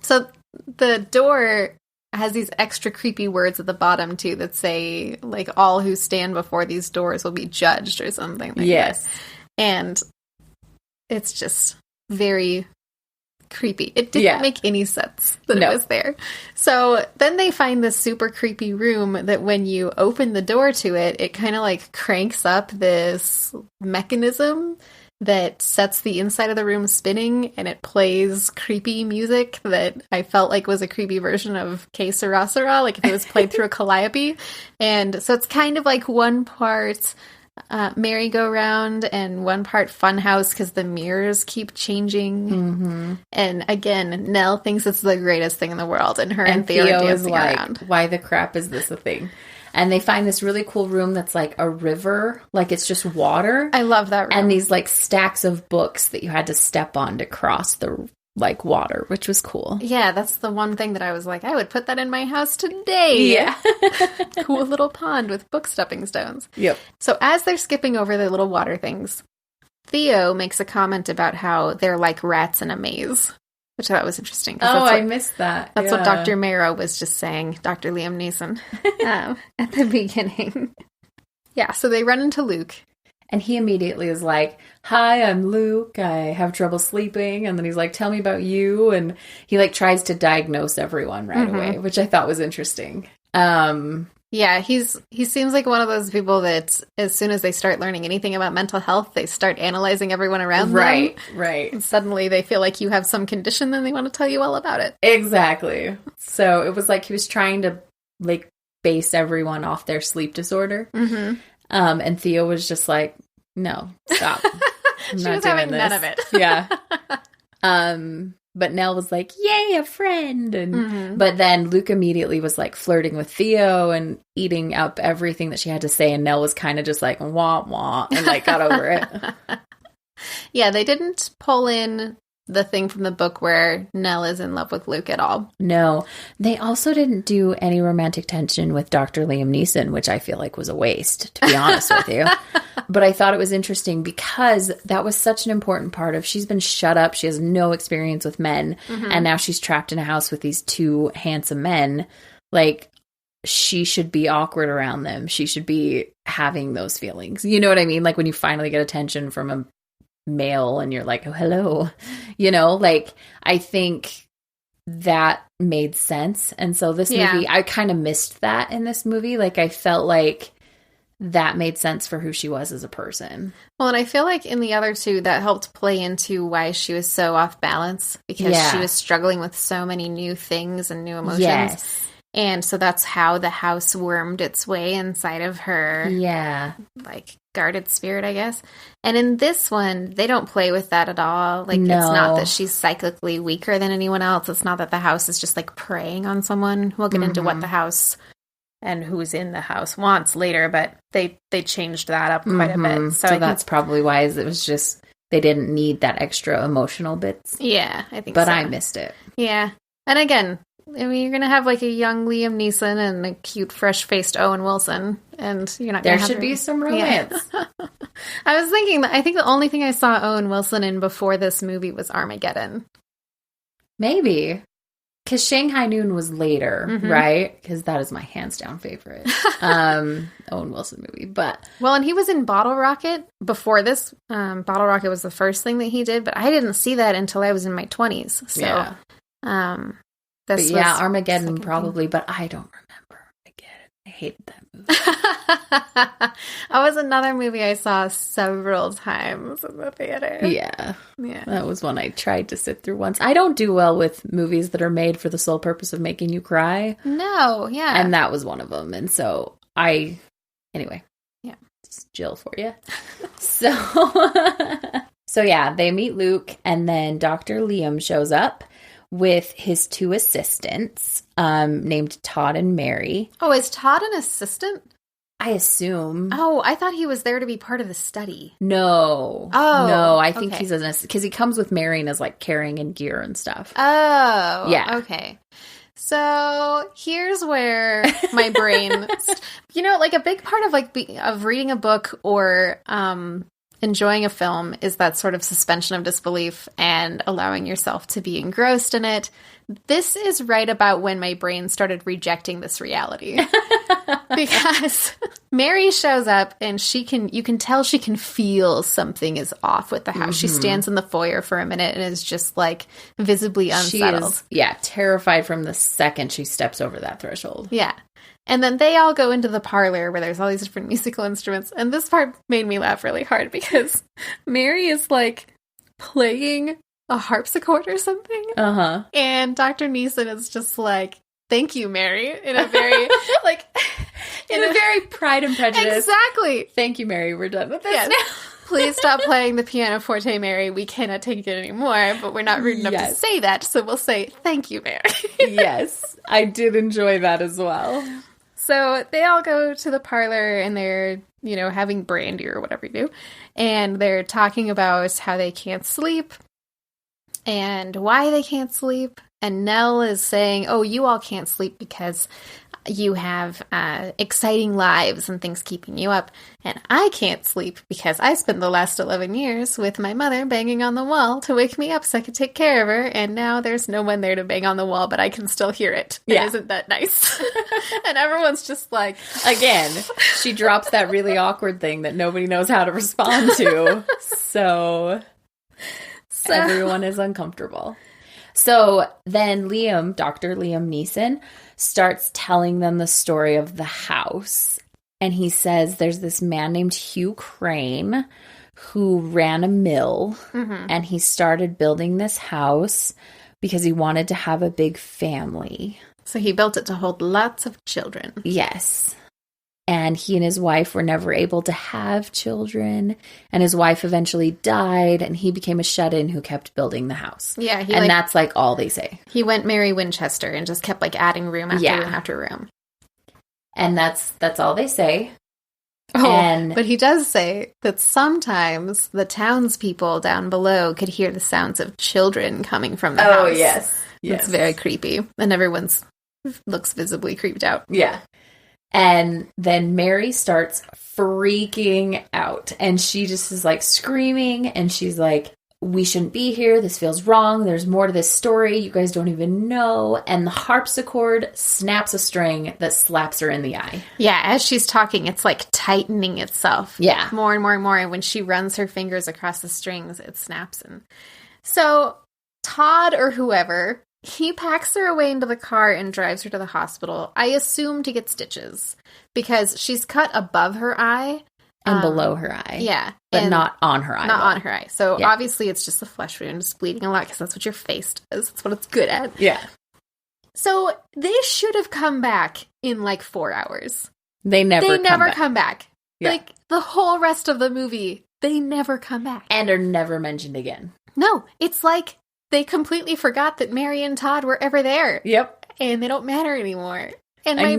the door has these extra creepy words at the bottom, too, that say, like, all who stand before these doors will be judged or something like that. And it's just very creepy. It didn't make any sense that it was there. So then they find this super creepy room that when you open the door to it, it kind of like cranks up this mechanism that sets the inside of the room spinning, and it plays creepy music that I felt like was a creepy version of Que Sera Sera, like if it was played through a calliope. And so it's kind of like one part merry-go-round and one part funhouse because the mirrors keep changing. And again, Nell thinks it's the greatest thing in the world, and her and Theo are dancing around. Why the crap is this a thing? And they find this really cool room that's like a river, like it's just water. I love that room. And these like stacks of books that you had to step on to cross the like water, which was cool. Yeah, that's the one thing that I was like, I would put that in my house today. Yeah. Cool little pond with book stepping stones. Yep. So as they're skipping over the little water things, Theo makes a comment about how they're like rats in a maze, which I thought was interesting. I missed that. That's what Dr. Marrow was just saying, Dr. Liam Neeson, at the beginning. Yeah, so they run into Luke. And he immediately is like, hi, I'm Luke. I have trouble sleeping. And then he's like, tell me about you. And he like tries to diagnose everyone right away, which I thought was interesting. Yeah, he seems like one of those people that as soon as they start learning anything about mental health, they start analyzing everyone around them. Right. And suddenly they feel like you have some condition and they want to tell you all about it. Exactly. So it was like he was trying to like base everyone off their sleep disorder. And Theo was just like, no, stop. I'm she not was doing having this. none of it. Yeah. But Nell was like, yay, a friend. And but then Luke immediately was like flirting with Theo and eating up everything that she had to say. And Nell was kind of just like, wah, wah, and like got over it. Yeah, they didn't pull in the thing from the book where Nell is in love with Luke at all. No. They also didn't do any romantic tension with Dr. Liam Neeson, which I feel like was a waste, to be honest with you. But I thought it was interesting because that was such an important part of, she's been shut up. She has no experience with men. And now she's trapped in a house with these two handsome men. Like, she should be awkward around them. She should be having those feelings. You know what I mean? Like when you finally get attention from a male and you're like, oh, hello, you know, like I think that made sense. And so this movie, I kind of missed that in this movie. Like I felt like that made sense for who she was as a person. Well, and I feel like in the other two that helped play into why she was so off balance, because she was struggling with so many new things and new emotions. Yes. And so that's how the house wormed its way inside of her. Yeah. Like guarded spirit, I guess. And in this one, they don't play with that at all. Like it's not that she's psychically weaker than anyone else. It's not that the house is just like preying on someone. We'll get into what the house and who's in the house wants later, but they changed that up quite a bit. So that's probably why it was just they didn't need that extra emotional bits. Yeah, I think but so. I missed it. Yeah. And again, I mean, you're going to have like a young Liam Neeson and a cute, fresh-faced Owen Wilson, and you're not going to have... There should be some romance. Yeah. I was thinking that I think the only thing I saw Owen Wilson in before this movie was Armageddon. Maybe. Because Shanghai Noon was later, right? Because that is my hands-down favorite Owen Wilson movie. But well, and he was in Bottle Rocket before this. Bottle Rocket was the first thing that he did, but I didn't see that until I was in my 20s. So, Armageddon probably, but I don't remember Armageddon. I hated that movie. That was another movie I saw several times in the theater. Yeah. That was one I tried to sit through once. I don't do well with movies that are made for the sole purpose of making you cry. No, yeah. And that was one of them. And so anyway. Yeah. It's Jill for you. So, so yeah, they meet Luke, and then Dr. Liam shows up with his 2 assistants, named Todd and Mary. Oh, is Todd an assistant? I assume. Oh, I thought he was there to be part of the study. No. Oh. No, I think okay. he's an assistant, because he comes with Mary and is, like, carrying in gear and stuff. Oh. Yeah. Okay. So here's where my brain, like a big part of of reading a book or enjoying a film is that sort of suspension of disbelief and allowing yourself to be engrossed in it. This is right about when my brain started rejecting this reality. Because Mary shows up and you can tell she can feel something is off with the house. Mm-hmm. She stands in the foyer for a minute and is just like visibly unsettled. She is, terrified from the second she steps over that threshold. Yeah. And then they all go into the parlor where there's all these different musical instruments. And this part made me laugh really hard because Mary is like playing a harpsichord or something. Uh-huh. And Dr. Neeson is just like, thank you, Mary, in a very, in a very Pride and Prejudice. Exactly. Thank you, Mary. We're done with this now. Please stop playing the pianoforte, Mary. We cannot take it anymore, but we're not rude enough to say that, so we'll say, thank you, Mary. Yes, I did enjoy that as well. So they all go to the parlor, and they're, having brandy or whatever you do, and they're talking about how they can't sleep, and why they can't sleep. And Nell is saying, oh, you all can't sleep because you have exciting lives and things keeping you up. And I can't sleep because I spent the last 11 years with my mother banging on the wall to wake me up so I could take care of her. And now there's no one there to bang on the wall, but I can still hear it. Yeah. And isn't that nice? And everyone's just like... Again, she drops that really awkward thing that nobody knows how to respond to. So everyone is uncomfortable. So then Dr. Liam Neeson, starts telling them the story of the house. And he says there's this man named Hugh Crane who ran a mill. Mm-hmm. And he started building this house because he wanted to have a big family. So he built it to hold lots of children. Yes. And he and his wife were never able to have children. And his wife eventually died, and he became a shut-in who kept building the house. Yeah. That's all they say. He went Mary Winchester and just kept adding room after room after room. And that's all they say. Oh, but he does say that sometimes the townspeople down below could hear the sounds of children coming from the house. Oh, yes. It's very creepy. And everyone looks visibly creeped out. Yeah. And then Mary starts freaking out, and she just is screaming, and she's like, we shouldn't be here. This feels wrong. There's more to this story. You guys don't even know. And the harpsichord snaps a string that slaps her in the eye. Yeah, as she's talking, it's tightening itself. Yeah. More and more and more. And when she runs her fingers across the strings, it snaps. And so Todd or whoever... he packs her away into the car and drives her to the hospital, I assume to get stitches, because she's cut above her eye. And below her eye. Yeah. But not on her eye. Not on her eye. So obviously it's just a flesh wound. It's bleeding a lot because that's what your face does. That's what it's good at. Yeah. So they should have come back in 4 hours. They never come back. Yeah. The whole rest of the movie, they never come back. And are never mentioned again. No. It's they completely forgot that Mary and Todd were ever there. Yep. And they don't matter anymore. And I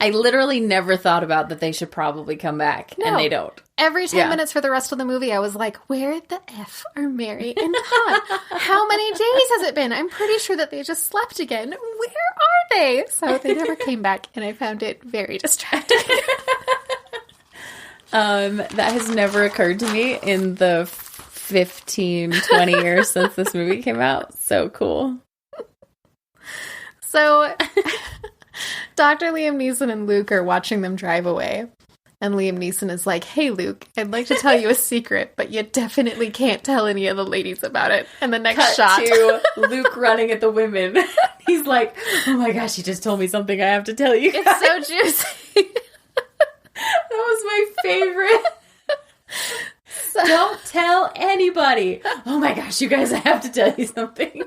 literally never thought about that they should probably come back. No. And they don't. Every 10 minutes for the rest of the movie, I was like, where the F are Mary and Todd? How many days has it been? I'm pretty sure that they just slept again. Where are they? So they never came back, and I found it very distracting. That has never occurred to me in the 15, 20 years since this movie came out. So cool. So, Dr. Liam Neeson and Luke are watching them drive away. And Liam Neeson is like, hey, Luke, I'd like to tell you a secret, but you definitely can't tell any of the ladies about it. And the next shot to Luke running at the women. He's like, oh my gosh, he just told me something I have to tell you guys. It's so juicy. That was my favorite. Don't tell anybody. Oh my gosh, you guys, I have to tell you something.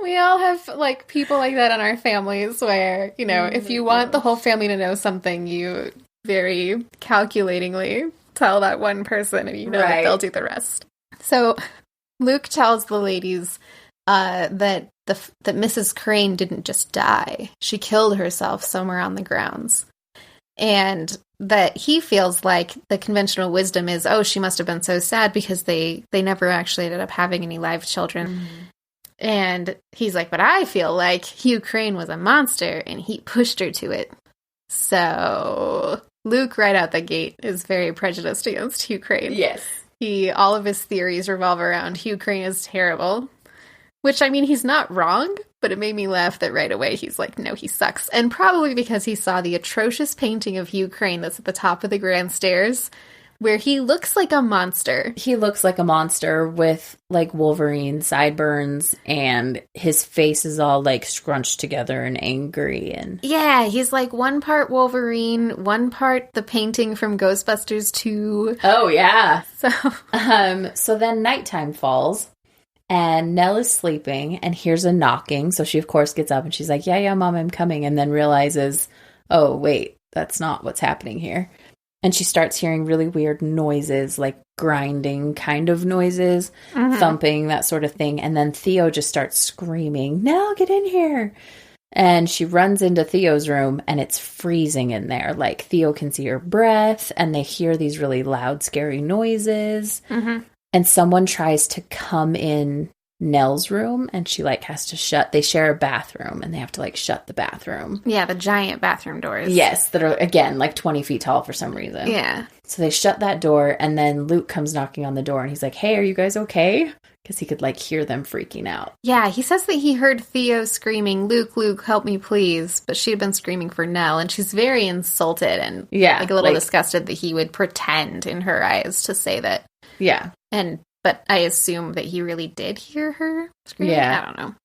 We all have, like, people like that in our families where, you know, if you want the whole family to know something, you very calculatingly tell that one person and you know that they'll do the rest. So Luke tells the ladies that Mrs. Caryn didn't just die. She killed herself somewhere on the grounds. And that he feels like the conventional wisdom is, oh, she must have been so sad because they never actually ended up having any live children. Mm-hmm. And he's like, but I feel like Hugh Crane was a monster and he pushed her to it. So Luke, right out the gate, is very prejudiced against Hugh Crane. Yes. All of his theories revolve around Hugh Crane is terrible. Which, I mean, he's not wrong, but it made me laugh that right away he's like, no, he sucks. And probably because he saw the atrocious painting of Hugh Crane that's at the top of the grand stairs, where he looks like a monster. He looks like a monster with, like, Wolverine sideburns, and his face is all, like, scrunched together and angry. And yeah, he's, like, one part Wolverine, one part the painting from Ghostbusters 2. Oh, yeah. So then nighttime falls. And Nell is sleeping and hears a knocking. So she, of course, gets up and she's like, yeah, Mom, I'm coming. And then realizes, oh, wait, that's not what's happening here. And she starts hearing really weird noises, like grinding kind of noises, thumping, that sort of thing. And then Theo just starts screaming, Nell, get in here. And she runs into Theo's room and it's freezing in there. Like, Theo can see her breath and they hear these really loud, scary noises. Mm-hmm. And someone tries to come in Nell's room and she, like, has to they share a bathroom and they have to, like, shut the bathroom. Yeah, the giant bathroom doors. Yes, that are, again, like 20 feet tall for some reason. Yeah. So they shut that door and then Luke comes knocking on the door and he's like, hey, are you guys okay? Because he could, like, hear them freaking out. Yeah, he says that he heard Theo screaming, Luke, help me, please. But she had been screaming for Nell, and she's very insulted and, like, a little disgusted that he would pretend in her eyes to say that. Yeah. But I assume that he really did hear her screaming. Yeah. I don't know.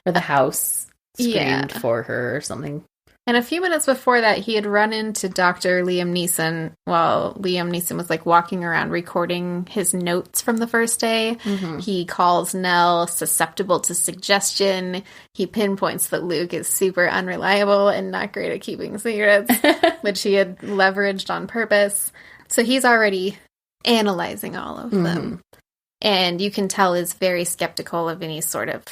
Or the house screamed for her or something. And a few minutes before that, he had run into Dr. Liam Neeson while Liam Neeson was, like, walking around recording his notes from the first day. Mm-hmm. He calls Nell susceptible to suggestion. He pinpoints that Luke is super unreliable and not great at keeping secrets, which he had leveraged on purpose. So he's already analyzing all of them. And you can tell is very skeptical of any sort of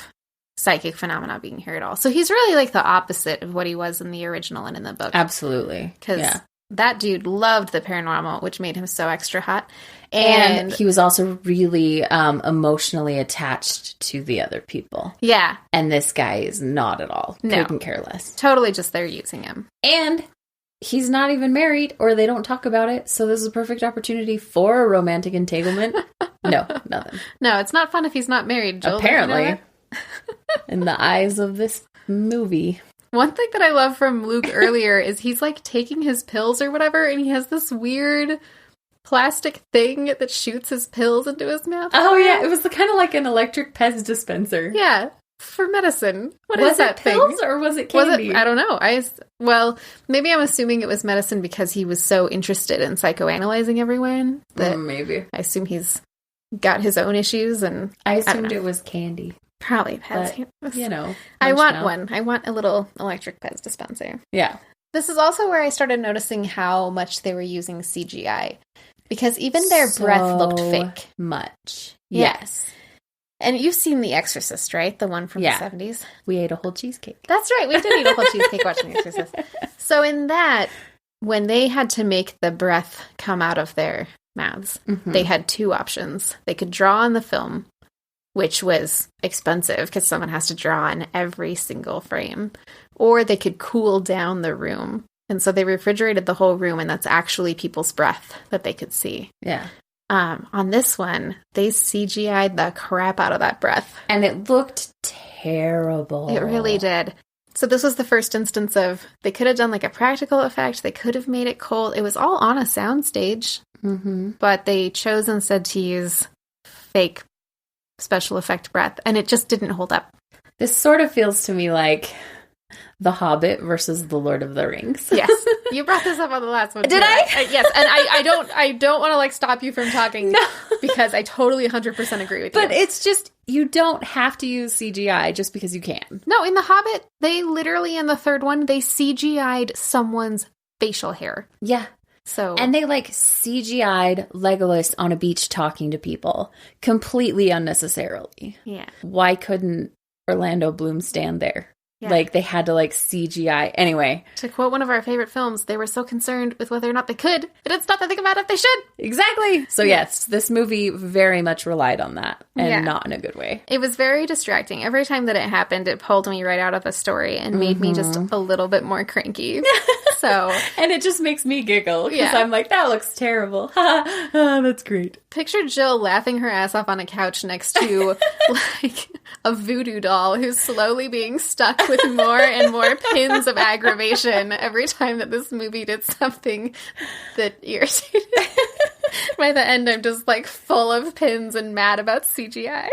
psychic phenomena being here at all. So he's really like the opposite of what he was in the original and in the book. Absolutely. Because that dude loved the paranormal, which made him so extra hot. And he was also really emotionally attached to the other people. Yeah. And this guy is not at all. No. Couldn't care less. Totally just they're using him. And he's not even married, or they don't talk about it, so this is a perfect opportunity for a romantic entanglement. No, nothing. No, it's not fun if he's not married, Joel. Apparently. In the eyes of this movie. One thing that I love from Luke earlier is he's, like, taking his pills or whatever, and he has this weird plastic thing that shoots his pills into his mouth. Oh, yeah. It was kind of like an electric Pez dispenser. Yeah. For medicine. What was is that it pills thing? Or was it candy? I don't know. Well, maybe I'm assuming it was medicine because he was so interested in psychoanalyzing everyone that maybe. I assume he's got his own issues, and I assumed it was candy. Probably Pez. But, you know. I want one. I want a little electric Pez dispenser. Yeah. This is also where I started noticing how much they were using CGI. Because even their breath looked fake. Much. Yeah. Yes. And you've seen The Exorcist, right? The one from the 70s? We ate a whole cheesecake. That's right. We did eat a whole cheesecake watching The Exorcist. So in that, when they had to make the breath come out of their mouths, they had two options. They could draw on the film, which was expensive because someone has to draw in every single frame, or they could cool down the room. And so they refrigerated the whole room, and that's actually people's breath that they could see. Yeah. On this one, they CGI'd the crap out of that breath. And it looked terrible. It really did. So this was the first instance of, they could have done like a practical effect. They could have made it cold. It was all on a soundstage. But they chose instead to use fake special effect breath. And it just didn't hold up. This sort of feels to me like The Hobbit versus The Lord of the Rings. Yes. You brought this up on the last one. Did I? Yes. And I don't want to like stop you from talking. No. because I totally 100% agree with you. But it's just, you don't have to use CGI just because you can. No, in The Hobbit, they literally, in the third one, they CGI'd someone's facial hair. Yeah. So, and they like CGI'd Legolas on a beach talking to people completely unnecessarily. Yeah. Why couldn't Orlando Bloom stand there? Yeah. Like, they had to, like, CGI. Anyway. To quote one of our favorite films, they were so concerned with whether or not they could, they didn't stop to think about if they should. Exactly. So, yes, this movie very much relied on that, and not in a good way. It was very distracting. Every time that it happened, it pulled me right out of the story and made me just a little bit more cranky. So, and it just makes me giggle, because I'm like, that looks terrible. That's great. Picture Jill laughing her ass off on a couch next to, like, a voodoo doll who's slowly being stuck with more and more pins of aggravation every time that this movie did something that irritated. By the end, I'm just, like, full of pins and mad about CGI.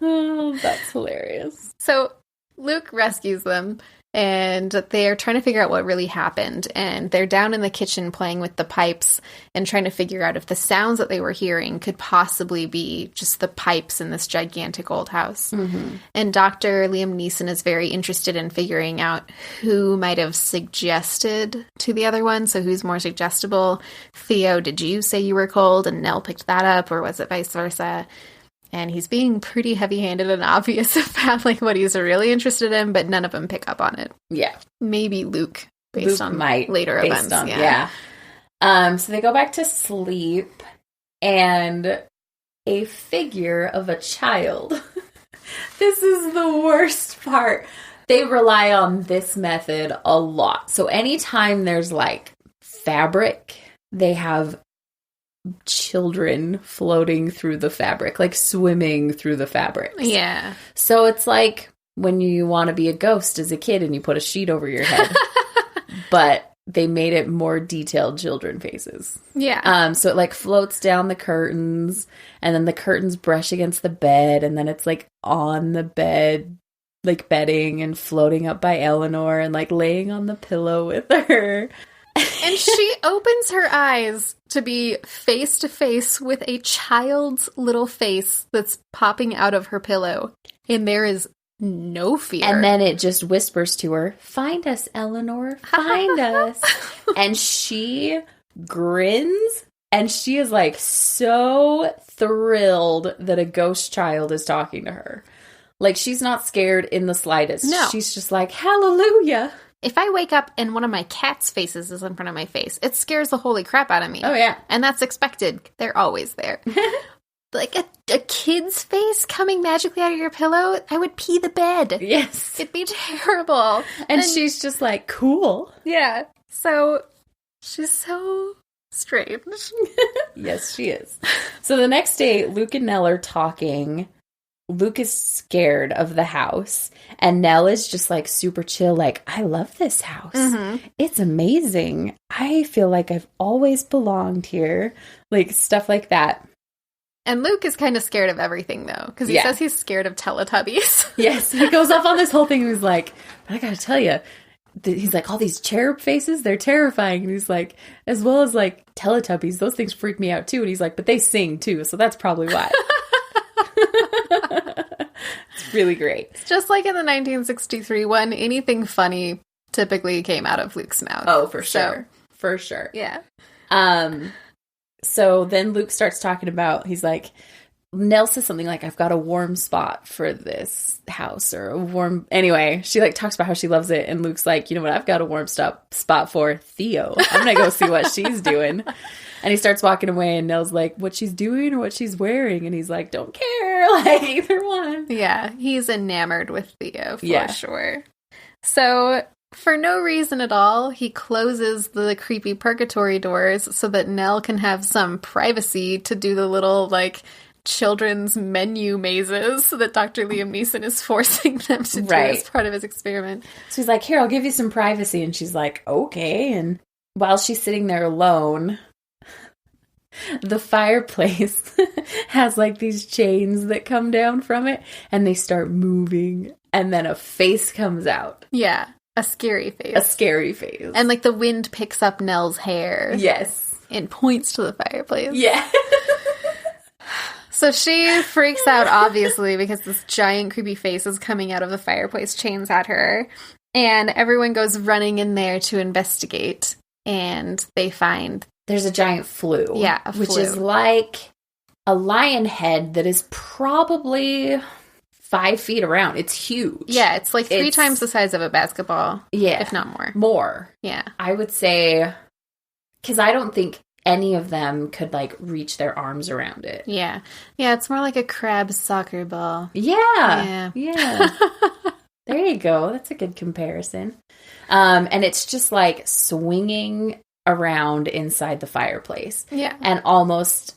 Oh, that's hilarious. So, Luke rescues them, and they're trying to figure out what really happened, and they're down in the kitchen playing with the pipes and trying to figure out if the sounds that they were hearing could possibly be just the pipes in this gigantic old house. And Dr. Liam Neeson is very interested in figuring out who might have suggested to the other one, so who's more suggestible. Theo, did you say you were cold? And Nell picked that up, or was it vice versa? And he's being pretty heavy-handed and obvious about, like, what he's really interested in, but none of them pick up on it. Yeah. Maybe Luke, based on later events. So they go back to sleep, and a figure of a child. This is the worst part. They rely on this method a lot. So anytime there's, like, fabric, they have children floating through the fabric, like swimming through the fabric. Yeah. So it's like when you want to be a ghost as a kid and you put a sheet over your head. But they made it more detailed children faces. Yeah. So it like floats down the curtains, and then the curtains brush against the bed, and then it's like on the bed, like bedding and floating up by Eleanor and like laying on the pillow with her. And she opens her eyes to be face to face with a child's little face that's popping out of her pillow. And there is no fear. And then it just whispers to her, "Find us, Eleanor, find us." And she grins, and she is like so thrilled that a ghost child is talking to her. Like, she's not scared in the slightest. No. She's just like, hallelujah. If I wake up and one of my cat's faces is in front of my face, it scares the holy crap out of me. Oh, yeah. And that's expected. They're always there. Like a kid's face coming magically out of your pillow, I would pee the bed. Yes. It'd be terrible. And she's just like, cool. Yeah. So, she's so strange. Yes, she is. So the next day, Luke and Nell are talking. Luke is scared of the house, and Nell is just like super chill, like, I love this house. Mm-hmm. It's amazing. I feel like I've always belonged here. Like, stuff like that. And Luke is kind of scared of everything, though, because he says he's scared of Teletubbies. Yes, he goes off on this whole thing. He's like, but I gotta tell you, he's like, all these cherub faces, they're terrifying. And he's like, as well as like Teletubbies, those things freak me out too. And he's like, but they sing too, so that's probably why. It's really great. It's just like in the 1963 one, anything funny typically came out of Luke's mouth. Oh, for sure. For sure. Yeah. So then Luke starts talking about, he's like, Nell says something like, I've got a warm spot for this house, or a warm... Anyway, she like talks about how she loves it, and Luke's like, you know what, I've got a warm spot for Theo. I'm gonna go see what she's doing. And he starts walking away, and Nell's like, what she's doing or what she's wearing? And he's like, don't care, like, either one. Yeah, he's enamored with Theo, for sure. So, for no reason at all, he closes the creepy purgatory doors so that Nell can have some privacy to do the little, like, children's menu mazes that Dr. Liam Neeson is forcing them to do as part of his experiment. So he's like, here, I'll give you some privacy. And she's like, okay. And while she's sitting there alone... The fireplace has like these chains that come down from it, and they start moving, and then a face comes out. Yeah, a scary face. A scary face. And like the wind picks up Nell's hair. Yes. And points to the fireplace. Yeah. So she freaks out, obviously, because this giant creepy face is coming out of the fireplace, chains at her. And everyone goes running in there to investigate. And they find... There's a giant flue. Yeah, a flue. Which is like a lion head that is probably 5 feet around. It's huge. Yeah, it's like 3 times the size of a basketball. Yeah. If not more. More. Yeah. I would say... Because I don't think any of them could, like, reach their arms around it. Yeah. Yeah, it's more like a crab soccer ball. Yeah. Yeah. There you go. That's a good comparison. And it's just, like, swinging around inside the fireplace. Yeah. And almost,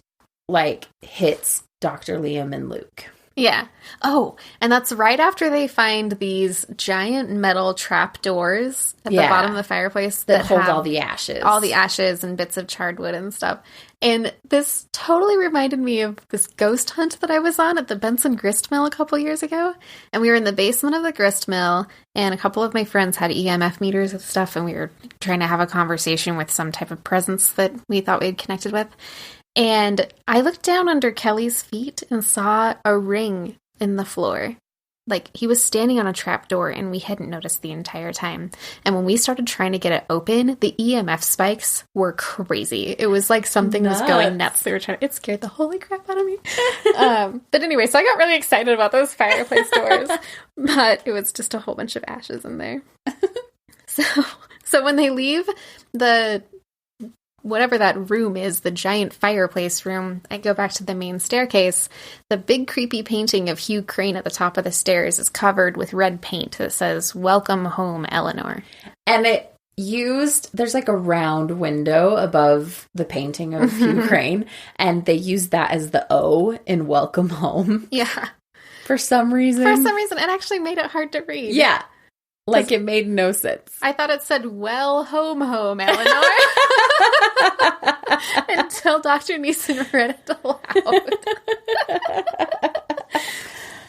like, hits Dr. Liam and Luke. Yeah. Oh, and that's right after they find these giant metal trap doors at the bottom of the fireplace that hold all the ashes. All the ashes and bits of charred wood and stuff. And this totally reminded me of this ghost hunt that I was on at the Benson Grist Mill a couple years ago. And we were in the basement of the grist mill, and a couple of my friends had EMF meters and stuff, and we were trying to have a conversation with some type of presence that we thought we had connected with. And I looked down under Kelly's feet and saw a ring in the floor. Like, he was standing on a trapdoor, and we hadn't noticed the entire time. And when we started trying to get it open, the EMF spikes were crazy. It was like something was going nuts. They were trying. It scared the holy crap out of me. But anyway, so I got really excited about those fireplace doors. But it was just a whole bunch of ashes in there. So when they leave the... whatever that room is, the giant fireplace room, I go back to the main staircase. The big creepy painting of Hugh Crane at the top of the stairs is covered with red paint that says, "Welcome home, Eleanor." And there's like a round window above the painting of Hugh Crane, and they used that as the O in Welcome Home. Yeah. For some reason. It actually made it hard to read. Yeah. Like, it made no sense. I thought it said, "Well, home, Eleanor." Until Dr. Neeson read it aloud.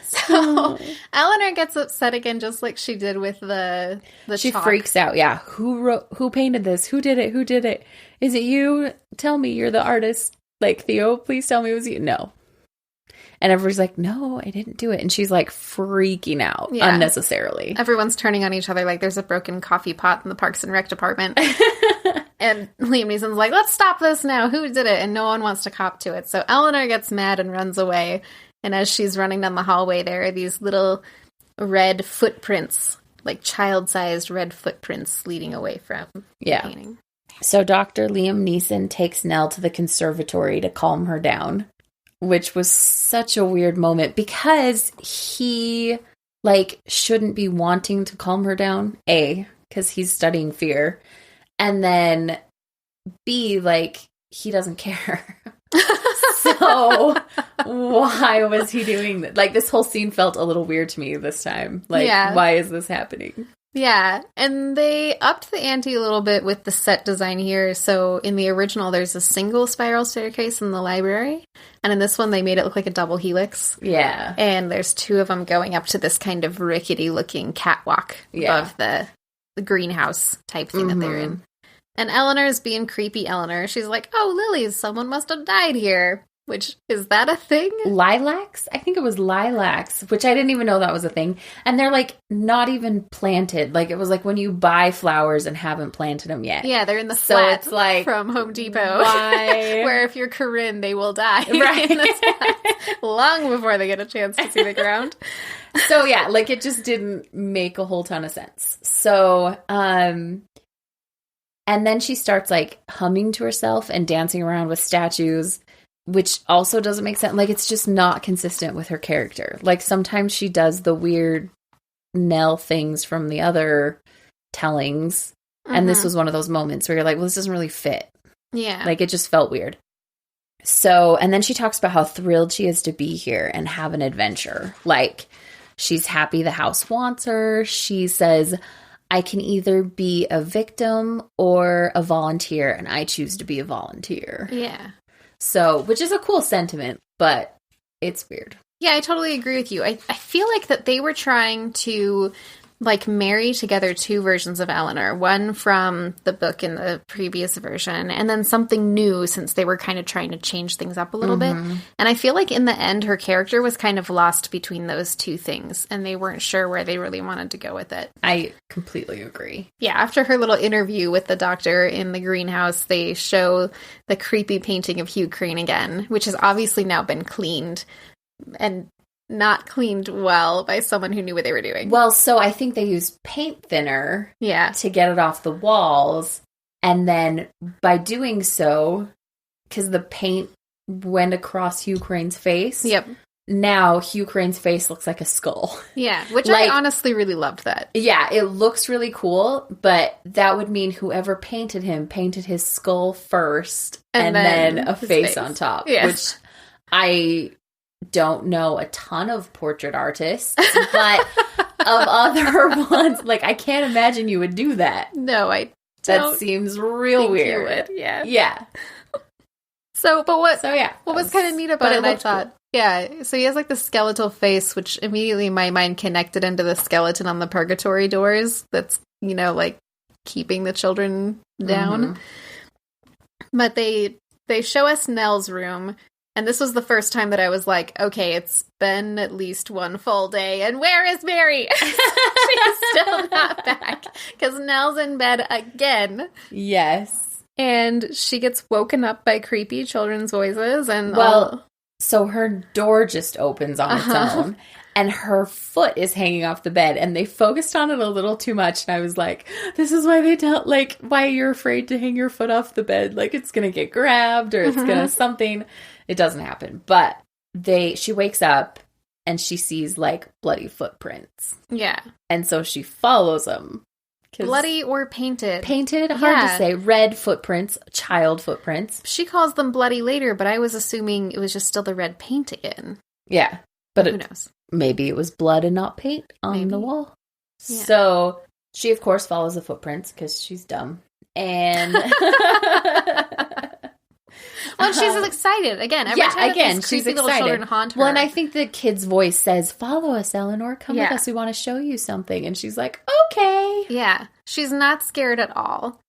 So, Eleanor gets upset again, just like she did with the She chalk. freaks out, yeah. Who painted this? Who did it? Is it you? Tell me, you're the artist. Like, Theo, please tell me it was you. No. And everybody's like, "No, I didn't do it." And she's like freaking out unnecessarily. Everyone's turning on each other like there's a broken coffee pot in the Parks and Rec department. And Liam Neeson's like, "Let's stop this now. Who did it?" And no one wants to cop to it. So Eleanor gets mad and runs away. And as she's running down the hallway, there are these little red footprints, like child-sized red footprints leading away from the painting. So Dr. Liam Neeson takes Nell to the conservatory to calm her down, which was such a weird moment because he, like, shouldn't be wanting to calm her down, A, because he's studying fear, and then B, like, he doesn't care. So why was he doing that? Like, this whole scene felt a little weird to me this time. Like, why is this happening? Yeah, and they upped the ante a little bit with the set design here. So in the original, there's a single spiral staircase in the library. And in this one, they made it look like a double helix. Yeah. And there's 2 of them going up to this kind of rickety-looking catwalk above the greenhouse type thing that they're in. And Eleanor's being creepy Eleanor. She's like, "Oh, lilies, someone must have died here." Which, is that a thing? Lilacs? I think it was lilacs, which I didn't even know that was a thing. And they're, like, not even planted. Like, it was like when you buy flowers and haven't planted them yet. Yeah, they're in the flat it's like, from Home Depot. Why? Where if you're Caryn, they will die. Right. In the flats, long before they get a chance to see the ground. So, yeah, like, it just didn't make a whole ton of sense. So, and then she starts, like, humming to herself and dancing around with statues, which also doesn't make sense. Like, it's just not consistent with her character. Like, sometimes she does the weird Nell things from the other tellings, and this was one of those moments where you're like, well, this doesn't really fit. Yeah. Like, it just felt weird. So, and then she talks about how thrilled she is to be here and have an adventure. Like, she's happy the house wants her. She says, "I can either be a victim or a volunteer, and I choose to be a volunteer." Yeah. So, which is a cool sentiment, but it's weird. Yeah, I totally agree with you. I feel like that they were trying to like marry together two versions of Eleanor, one from the book in the previous version, and then something new since they were kind of trying to change things up a little bit. And I feel like in the end, her character was kind of lost between those two things, and they weren't sure where they really wanted to go with it. I completely agree. Yeah, after her little interview with the doctor in the greenhouse, they show the creepy painting of Hugh Crane again, which has obviously now been cleaned and not cleaned well by someone who knew what they were doing. Well, so I think they used paint thinner to get it off the walls. And then by doing so, because the paint went across Hugh Crane's face. Yep. Now Hugh Crane's face looks like a skull. Yeah, which I honestly really loved that. Yeah, it looks really cool, but that would mean whoever painted him painted his skull first and then a face on top. Yes. Which I don't know a ton of portrait artists, but of other ones, like, I can't imagine you would do that. No, I don't. That seems real weird. You would, yeah. Yeah. What was kind of neat about it, I thought. Cool. Yeah, so he has, like, the skeletal face, which immediately my mind connected into the skeleton on the purgatory doors that's, you know, like, keeping the children down. But they show us Nell's room, and this was the first time that I was like, okay, it's been at least one full day, and where is Mary? She's still not back, because Nell's in bed again. Yes. And she gets woken up by creepy children's voices, and so her door just opens on its own, and her foot is hanging off the bed, and they focused on it a little too much, and I was like, this is why they tell, like, why you're afraid to hang your foot off the bed, like, it's gonna get grabbed, or it's gonna something. It doesn't happen, but she wakes up, and she sees, like, bloody footprints. Yeah. And so she follows them. Bloody or painted? Painted? Hard to say. Red footprints, child footprints. She calls them bloody later, but I was assuming it was just still the red paint again. Yeah. But who knows? Maybe it was blood and not paint on the wall. Yeah. So she, of course, follows the footprints because she's dumb. And well, she's excited. Again, every time these creepy little children haunt her. Well, and I think the kid's voice says, follow us, Eleanor. Come with us. We want to show you something. And she's like, okay. Yeah. She's not scared at all.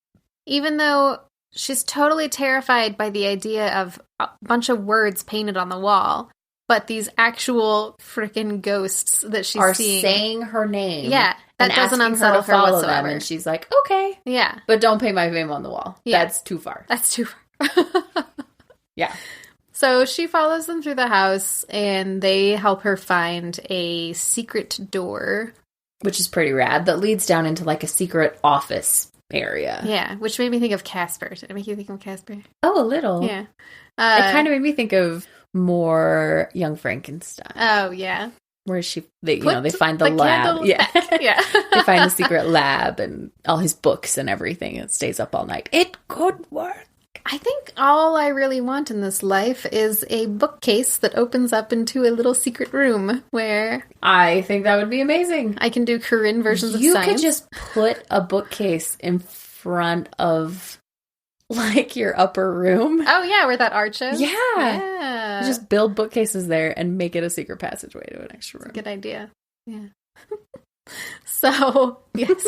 Even though she's totally terrified by the idea of a bunch of words painted on the wall. But these actual freaking ghosts that she's seeing are saying her name. Yeah. That doesn't unsettle her whatsoever. And she's like, okay. Yeah. But don't paint my name on the wall. Yeah. That's too far. That's too far. Yeah. So she follows them through the house, and they help her find a secret door. Which is pretty rad. That leads down into, like, a secret office area. Yeah, which made me think of Casper. Did it make you think of Casper? Oh, a little. Yeah. It kind of made me think of more Young Frankenstein. Oh, yeah. Where they find the lab. Yeah. Yeah. They find the secret lab and all his books and everything. It stays up all night. It could work. I think all I really want in this life is a bookcase that opens up into a little secret room where I think that would be amazing. I can do Caryn versions of science. You could just put a bookcase in front of, like, your upper room. Oh, yeah, where that arch is? Yeah. You just build bookcases there and make it a secret passageway to an extra room. Good idea. Yeah. So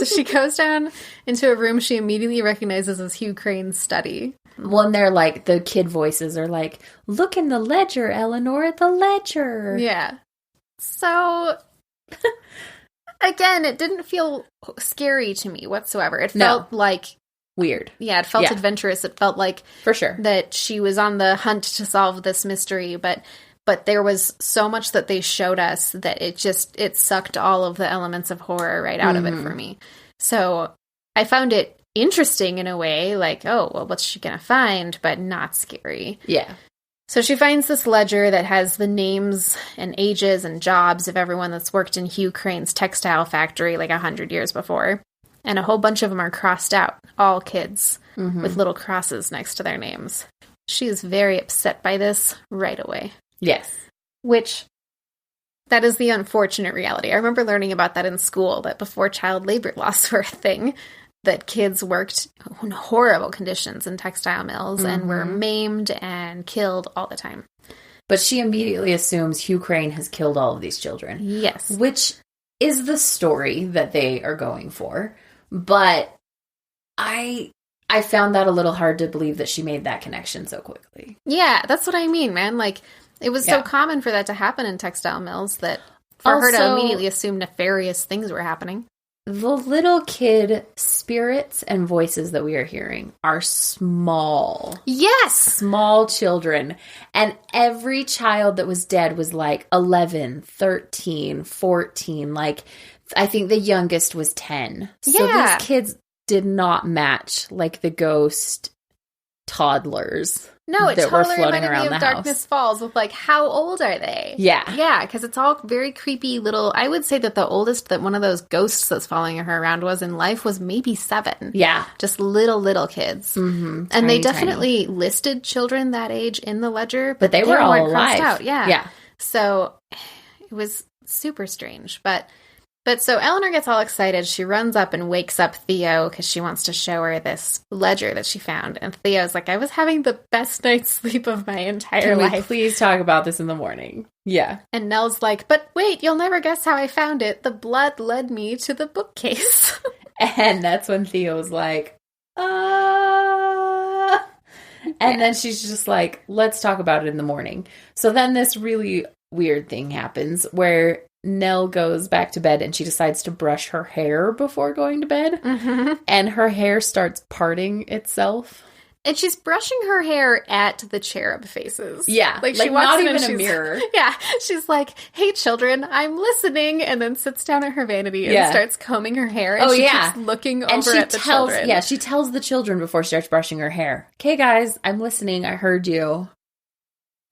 she goes down into a room she immediately recognizes as Hugh Crane's study. Well, and they're like, the kid voices are like, look in the ledger, Eleanor, the ledger. Yeah. So, again, it didn't feel scary to me whatsoever. It felt like weird. Yeah, it felt adventurous. It felt like for sure that she was on the hunt to solve this mystery, but there was so much that they showed us that it sucked all of the elements of horror right out of it for me. So I found it interesting in a way, like, oh, well, what's she gonna find? But not scary. Yeah. So she finds this ledger that has the names and ages and jobs of everyone that's worked in Hugh Crane's textile factory like 100 years before. And a whole bunch of them are crossed out, all kids, with little crosses next to their names. She is very upset by this right away. Yes. Which, that is the unfortunate reality. I remember learning about that in school, that before child labor laws were a thing, that kids worked in horrible conditions in textile mills and were maimed and killed all the time. But she immediately assumes Hugh Crane has killed all of these children. Yes. Which is the story that they are going for. But I found that a little hard to believe that she made that connection so quickly. Yeah, that's what I mean, man. Like, it was so common for that to happen in textile mills that for her to immediately assume nefarious things were happening. The little kid spirits and voices that we are hearing are small. Yes! Small children. And every child that was dead was like 11, 13, 14. Like, I think the youngest was 10. So these kids did not match like the ghost toddlers. No, it that were totally floating reminded around me the of house. Darkness Falls with, like, how old are they? Yeah. Yeah, because it's all very creepy little... I would say that the oldest that one of those ghosts that's following her around was in life was maybe 7. Yeah. Just little kids. Mm-hmm. And they definitely listed children that age in the ledger. But they were all alive. Out. Yeah. Yeah. So it was super strange. But so Eleanor gets all excited. She runs up and wakes up Theo because she wants to show her this ledger that she found. And Theo's like, I was having the best night's sleep of my entire life. Can we please talk about this in the morning? Yeah. And Nell's like, but wait, you'll never guess how I found it. The blood led me to the bookcase. And that's when Theo's like, And then she's just like, let's talk about it in the morning. So then this really weird thing happens where Nell goes back to bed and she decides to brush her hair before going to bed. Mm-hmm. And her hair starts parting itself. And she's brushing her hair at the cherub faces. Yeah. Like she walks not in even and a mirror. Yeah. She's like, hey, children, I'm listening. And then sits down at her vanity and starts combing her hair. And she keeps looking over at the children. Yeah, she tells the children before she starts brushing her hair, okay, guys, I'm listening. I heard you.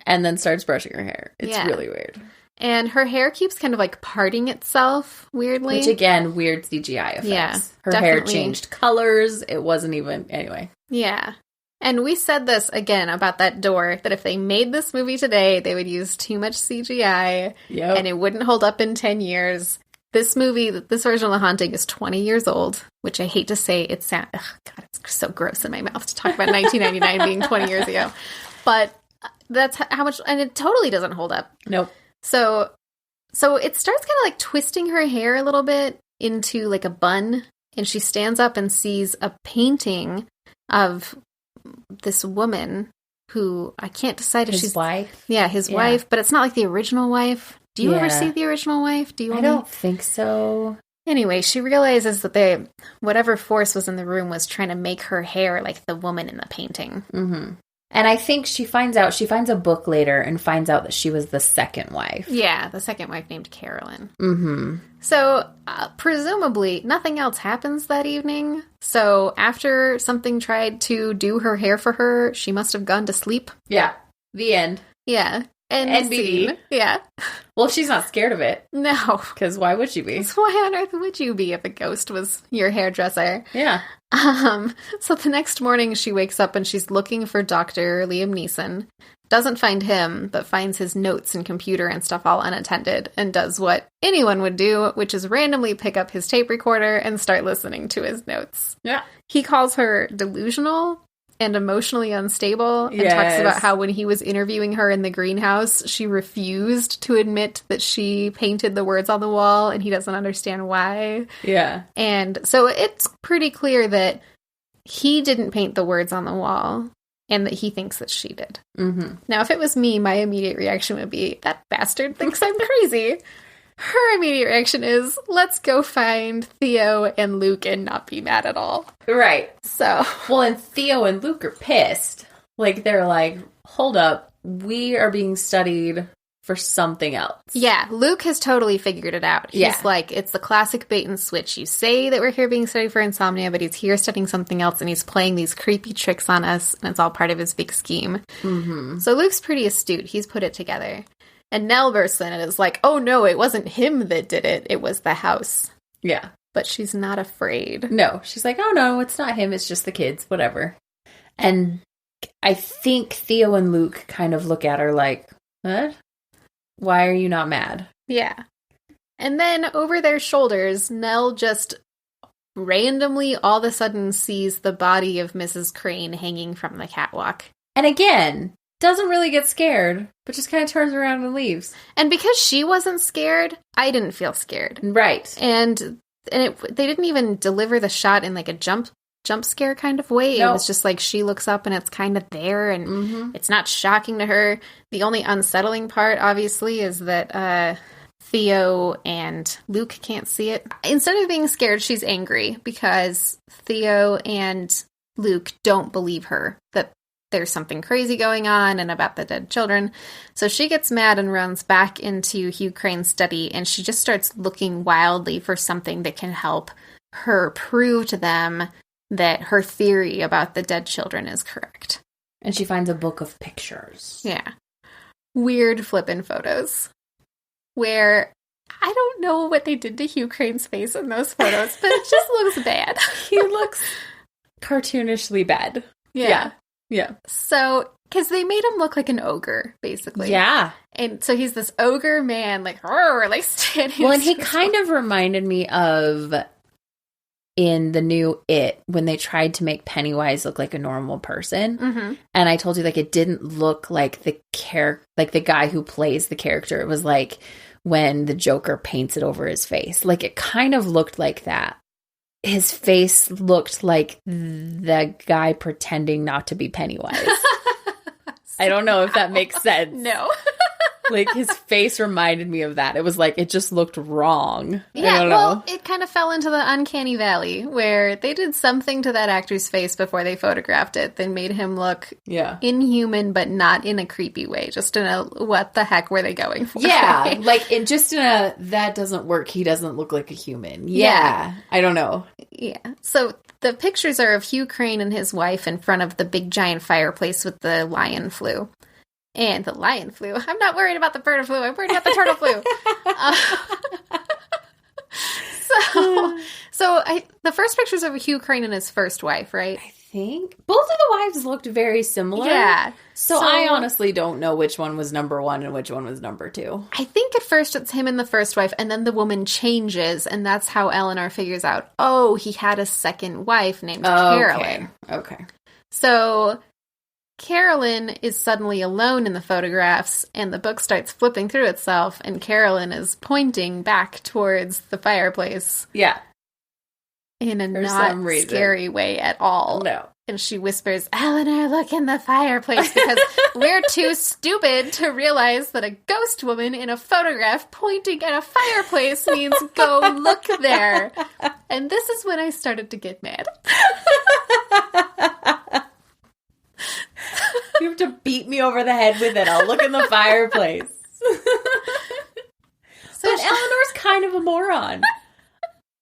And then starts brushing her hair. It's really weird. And her hair keeps kind of like parting itself weirdly. Which again, weird CGI effects. Yeah, her hair changed colors. It wasn't even, anyway. Yeah. And we said this again about that door, that if they made this movie today, they would use too much CGI and it wouldn't hold up in 10 years. This movie, this version of The Haunting is 20 years old, which I hate to say. It's so gross in my mouth to talk about 1999 being 20 years ago. But that's how much, and it totally doesn't hold up. Nope. So it starts kind of like twisting her hair a little bit into like a bun, and she stands up and sees a painting of this woman who I can't decide if she's wife. Yeah, his wife, but it's not like the original wife. Do you ever see the original wife? I don't think so. Anyway, she realizes that whatever force was in the room was trying to make her hair like the woman in the painting. Mm-hmm. And I think she finds a book later and finds out that she was the second wife. Yeah, the second wife named Caryn. Mm-hmm. So, presumably, nothing else happens that evening. So, after something tried to do her hair for her, she must have gone to sleep. Yeah. The end. Yeah. And scene. Yeah. Well, she's not scared of it. No. Because why would she be? Why on earth would you be if a ghost was your hairdresser? Yeah. So the next morning she wakes up and she's looking for Dr. Liam Neeson. Doesn't find him, but finds his notes and computer and stuff all unattended, and does what anyone would do, which is randomly pick up his tape recorder and start listening to his notes. Yeah. He calls her delusional and emotionally unstable, and talks about how when he was interviewing her in the greenhouse, she refused to admit that she painted the words on the wall, and he doesn't understand why. Yeah. And so it's pretty clear that he didn't paint the words on the wall, and that he thinks that she did. Mm-hmm. Now, if it was me, my immediate reaction would be, that bastard thinks I'm crazy. Her immediate reaction is, let's go find Theo and Luke and not be mad at all. Right. So. Well, and Theo and Luke are pissed. Like, they're like, hold up, we are being studied for something else. Yeah, Luke has totally figured it out. He's like, it's the classic bait and switch. You say that we're here being studied for insomnia, but he's here studying something else, and he's playing these creepy tricks on us, and it's all part of his big scheme. Mm-hmm. So Luke's pretty astute. He's put it together. And Nell bursts in and is like, oh no, it wasn't him that did it. It was the house. Yeah. But she's not afraid. No. She's like, oh no, it's not him. It's just the kids. Whatever. And I think Theo and Luke kind of look at her like, what? Why are you not mad? Yeah. And then over their shoulders, Nell just randomly all of a sudden sees the body of Mrs. Crane hanging from the catwalk. And again, doesn't really get scared, but just kind of turns around and leaves. And because she wasn't scared, I didn't feel scared. Right. And they didn't even deliver the shot in like a jump scare kind of way. It was just like she looks up and it's kind of there, and it's not shocking to her. The only unsettling part, obviously, is that Theo and Luke can't see it. Instead of being scared, she's angry because Theo and Luke don't believe her that there's something crazy going on and about the dead children. So she gets mad and runs back into Hugh Crane's study, and she just starts looking wildly for something that can help her prove to them that her theory about the dead children is correct. And she finds a book of pictures. Yeah. Weird flippin' photos. Where I don't know what they did to Hugh Crane's face in those photos, but it just looks bad. He looks cartoonishly bad. Yeah. Yeah. So, because they made him look like an ogre, basically. Yeah. And so he's this ogre man, like standing. Well, and he kind of reminded me of in the new It, when they tried to make Pennywise look like a normal person. Mm-hmm. And I told you, like, it didn't look like the guy who plays the character. It was like when the Joker paints it over his face. Like, it kind of looked like that. His face looked like the guy pretending not to be Pennywise. I don't know if that makes sense. No. Like, his face reminded me of that. It was like, it just looked wrong. Yeah, I don't know. well, it kind of fell into the uncanny valley where they did something to that actor's face before they photographed it. They made him look inhuman, but not in a creepy way. Just in a, what the heck were they going for? Yeah, like, just in a, that doesn't work. He doesn't look like a human. Yeah. I don't know. Yeah. So the pictures are of Hugh Crane and his wife in front of the big giant fireplace with the lion flu. And the lion flu. I'm not worried about the bird flu. I'm worried about the turtle flu. The first pictures of Hugh Crane and his first wife, right? I think both of the wives looked very similar. Yeah. So I honestly don't know which one was number one and which one was number two. I think at first it's him and the first wife, and then the woman changes, and that's how Eleanor figures out, oh, he had a second wife named Carolyn. Okay. So Carolyn is suddenly alone in the photographs, and the book starts flipping through itself, and Carolyn is pointing back towards the fireplace. Yeah. In a not scary way at all. No. And she whispers, Eleanor, look in the fireplace, because we're too stupid to realize that a ghost woman in a photograph pointing at a fireplace means go look there. And this is when I started to get mad. You have to beat me over the head with it. I'll look in the fireplace. But Eleanor's kind of a moron.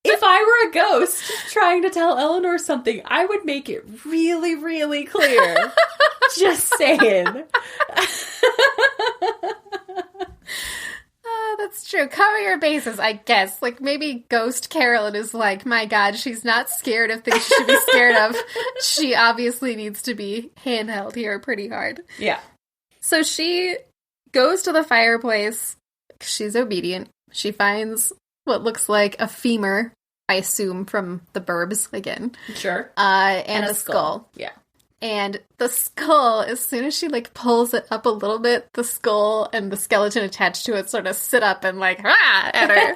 If I were a ghost trying to tell Eleanor something, I would make it really, really clear. Just saying. That's true. Cover your bases, I guess. Like, maybe Ghost Carolyn is like, my God, she's not scared of things she should be scared of. She obviously needs to be handheld here pretty hard. Yeah. So she goes to the fireplace. She's obedient. She finds what looks like a femur, I assume, from the Burbs again. Sure. And a skull. Yeah. And the skull, as soon as she, like, pulls it up a little bit, the skull and the skeleton attached to it sort of sit up and, like, at her.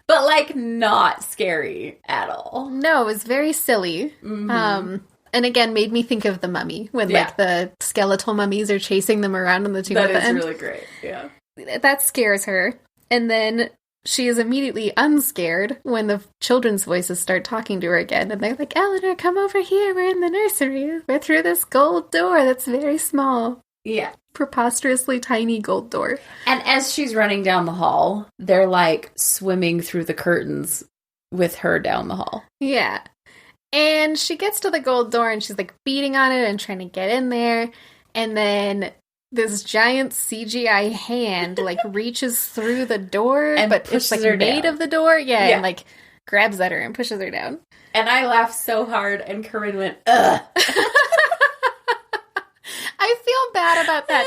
But, like, not scary at all. No, it was very silly. Mm-hmm. And again, made me think of The Mummy, when, like, the skeletal mummies are chasing them around in the tomb at the end. That is really great, yeah. That scares her. And then she is immediately unscared when the children's voices start talking to her again. And they're like, Eleanor, come over here. We're in the nursery. We're through this gold door that's very small. Yeah. Preposterously tiny gold door. And as she's running down the hall, they're, like, swimming through the curtains with her down the hall. Yeah. And she gets to the gold door and she's, like, beating on it and trying to get in there. And then this giant CGI hand, like, reaches through the door, and but it's, like, made of the door. Yeah, and, like, grabs at her and pushes her down. And I laughed so hard, and Caryn went, ugh. I feel bad about that,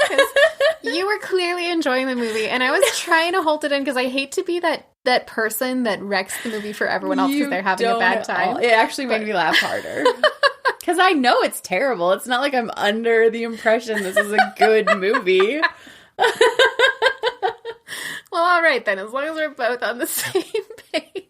because you were clearly enjoying the movie, and I was trying to hold it in, because I hate to be that person that wrecks the movie for everyone else because they're having a bad time. It actually made me laugh harder. Because I know it's terrible. It's not like I'm under the impression this is a good movie. Well, all right then, as long as we're both on the same page.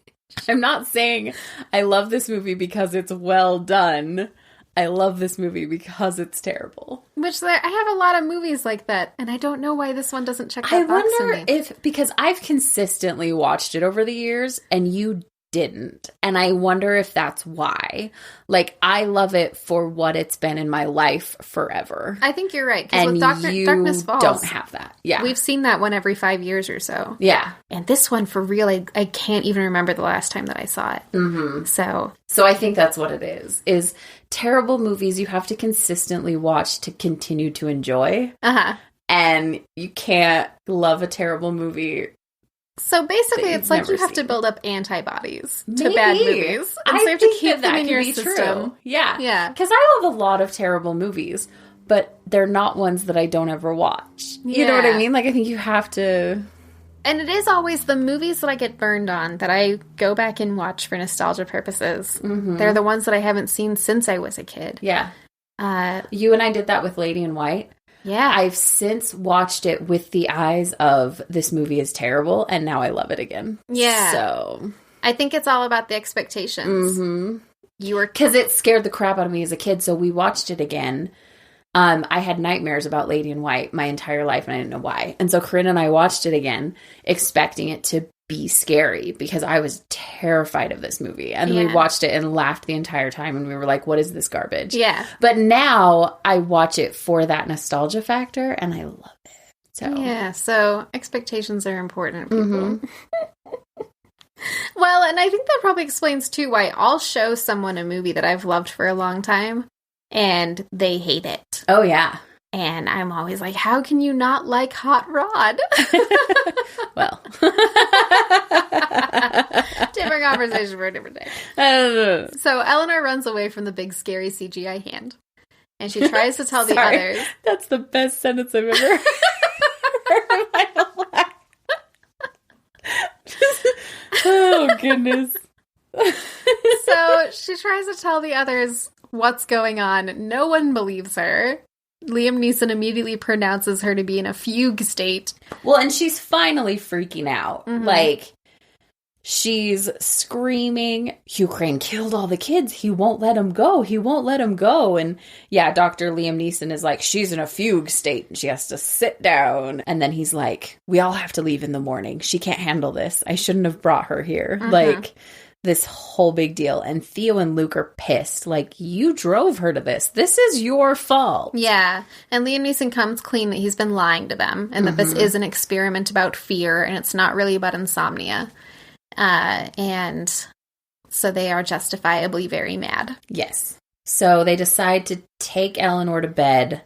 I'm not saying I love this movie because it's well done. I love this movie because it's terrible. Which I have a lot of movies like that, and I don't know why this one doesn't check that box for me. I wonder because I've consistently watched it over the years, and you didn't. And I wonder if that's why. Like, I love it for what it's been in my life forever. I think you're right. Because with Darkness Falls, don't have that. Yeah. We've seen that one every 5 years or so. Yeah. And this one, for real, I can't even remember the last time that I saw it. Mm-hmm. So I think that's what it is terrible movies you have to consistently watch to continue to enjoy. Uh-huh. And you can't love a terrible movie. So basically, it's like you have to build up antibodies to bad movies. And so you have to keep them in your system. True. Yeah. Yeah. Because I love a lot of terrible movies, but they're not ones that I don't ever watch. You know what I mean? Like, I think you have to... And it is always the movies that I get burned on that I go back and watch for nostalgia purposes. Mm-hmm. They're the ones that I haven't seen since I was a kid. Yeah. You and I did that with Lady in White. Yeah. I've since watched it with the eyes of this movie is terrible, and now I love it again. Yeah. So I think it's all about the expectations. Mm-hmm. Because it scared the crap out of me as a kid, so we watched it again. I had nightmares about Lady in White my entire life, and I didn't know why. And so Caryn and I watched it again, expecting it to be scary, because I was terrified of this movie. And we watched it and laughed the entire time, and we were like, what is this garbage? Yeah. But now I watch it for that nostalgia factor, and I love it. So yeah, so expectations are important, people. Mm-hmm. Well, and I think that probably explains, too, why I'll show someone a movie that I've loved for a long time, and they hate it. Oh, yeah. And I'm always like, how can you not like Hot Rod? Well. Different conversation for a different day. So Eleanor runs away from the big scary CGI hand. And she tries to tell the others. That's the best sentence I've ever heard in my whole life. Oh, goodness. So she tries to tell the others what's going on. No one believes her. Liam Neeson immediately pronounces her to be in a fugue state. Well, and she's finally freaking out. Mm-hmm. Like, she's screaming, Ukraine killed all the kids. He won't let them go. He won't let them go. And yeah, Dr. Liam Neeson is like, she's in a fugue state and she has to sit down. And then he's like, we all have to leave in the morning. She can't handle this. I shouldn't have brought her here. Mm-hmm. Like, this whole big deal. And Theo and Luke are pissed. Like, you drove her to this. This is your fault. Yeah. And Liam Neeson comes clean that he's been lying to them and that this is an experiment about fear and it's not really about insomnia. And so they are justifiably very mad. Yes. So they decide to take Eleanor to bed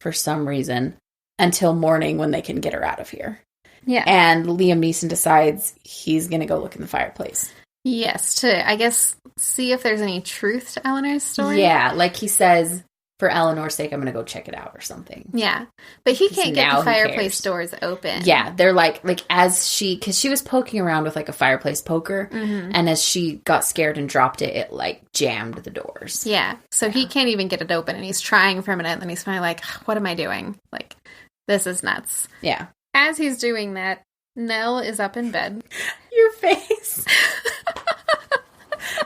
for some reason until morning when they can get her out of here. Yeah. And Liam Neeson decides he's going to go look in the fireplace. Yes, to, I guess, see if there's any truth to Eleanor's story. Yeah, like he says, for Eleanor's sake, I'm going to go check it out or something. Yeah, but he can't get the fireplace doors open. Yeah, they're like as she, because she was poking around with like a fireplace poker, and as she got scared and dropped it, it like jammed the doors. Yeah, so he can't even get it open, and he's trying for a minute, and then he's finally like, what am I doing? Like, this is nuts. Yeah. As he's doing that, Nell is up in bed. Your face.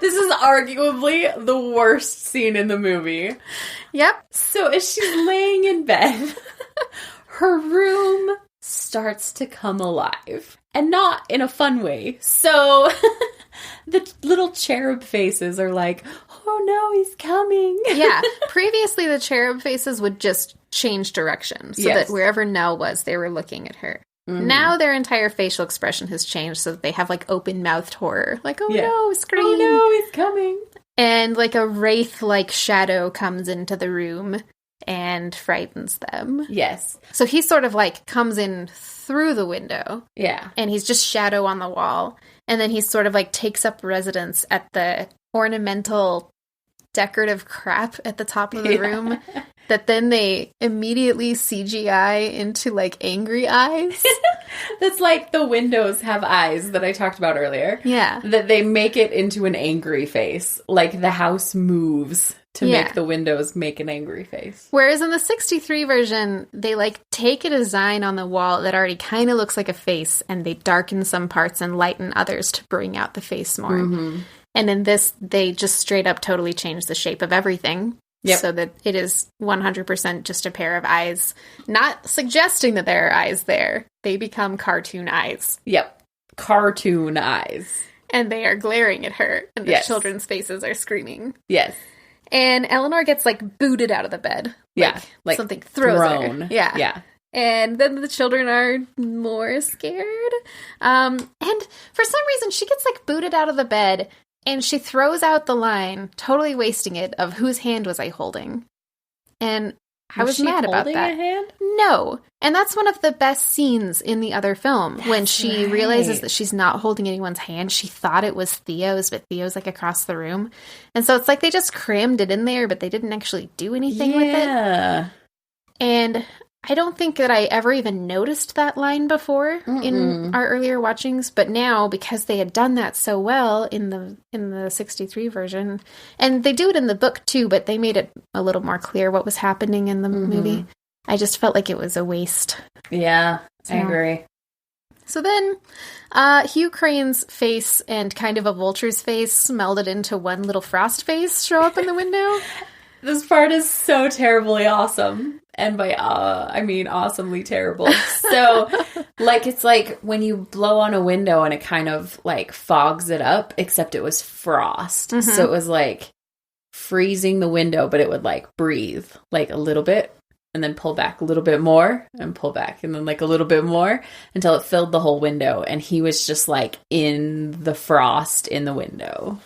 This is arguably the worst scene in the movie. Yep. So as she's laying in bed, her room starts to come alive. And not in a fun way. So the little cherub faces are like, oh no, he's coming. Yeah. Previously, the cherub faces would just change direction. So that wherever Nell was, they were looking at her. Mm-hmm. Now their entire facial expression has changed so that they have, like, open-mouthed horror. Like, oh no, scream. Oh no, he's coming. And, like, a wraith-like shadow comes into the room and frightens them. Yes. So he sort of, like, comes in through the window. Yeah. And he's just shadow on the wall. And then he sort of, like, takes up residence at the ornamental decorative crap at the top of the room that then they immediately CGI into, like, angry eyes. That's like the windows have eyes that I talked about earlier. Yeah. That they make it into an angry face. Like, the house moves to make the windows make an angry face. Whereas in the 63 version, they like take a design on the wall that already kind of looks like a face, and they darken some parts and lighten others to bring out the face more. Mm-hmm. And in this, they just straight up totally change the shape of everything. Yep. So that it is 100% just a pair of eyes. Not suggesting that there are eyes there. They become cartoon eyes. Yep. Cartoon eyes. And they are glaring at her, and the children's faces are screaming. Yes. And Eleanor gets, like, booted out of the bed. Like something thrown. Her. Yeah. Yeah. And then the children are more scared. And for some reason, she gets, like, booted out of the bed, and she throws out the line, totally wasting it, of whose hand was I holding? And I was mad about that. A hand? No. And that's one of the best scenes in the other film. When she realizes that she's not holding anyone's hand. She thought it was Theo's, but Theo's like across the room. And so it's like they just crammed it in there, but they didn't actually do anything with it. And I don't think that I ever even noticed that line before in our earlier watchings, but now, because they had done that so well in the 63 version, and they do it in the book too, but they made it a little more clear what was happening in the movie. I just felt like it was a waste. Yeah, I agree. So then, Hugh Crane's face and kind of a vulture's face melded into one little frost face show up in the window. This part is so terribly awesome. And by, I mean awesomely terrible. So, like, it's like when you blow on a window and it kind of, like, fogs it up, except it was frost. Mm-hmm. So it was, like, freezing the window, but it would, like, breathe, like, a little bit, and then pull back a little bit more, and pull back, and then, like, a little bit more, until it filled the whole window. And he was just, like, in the frost in the window.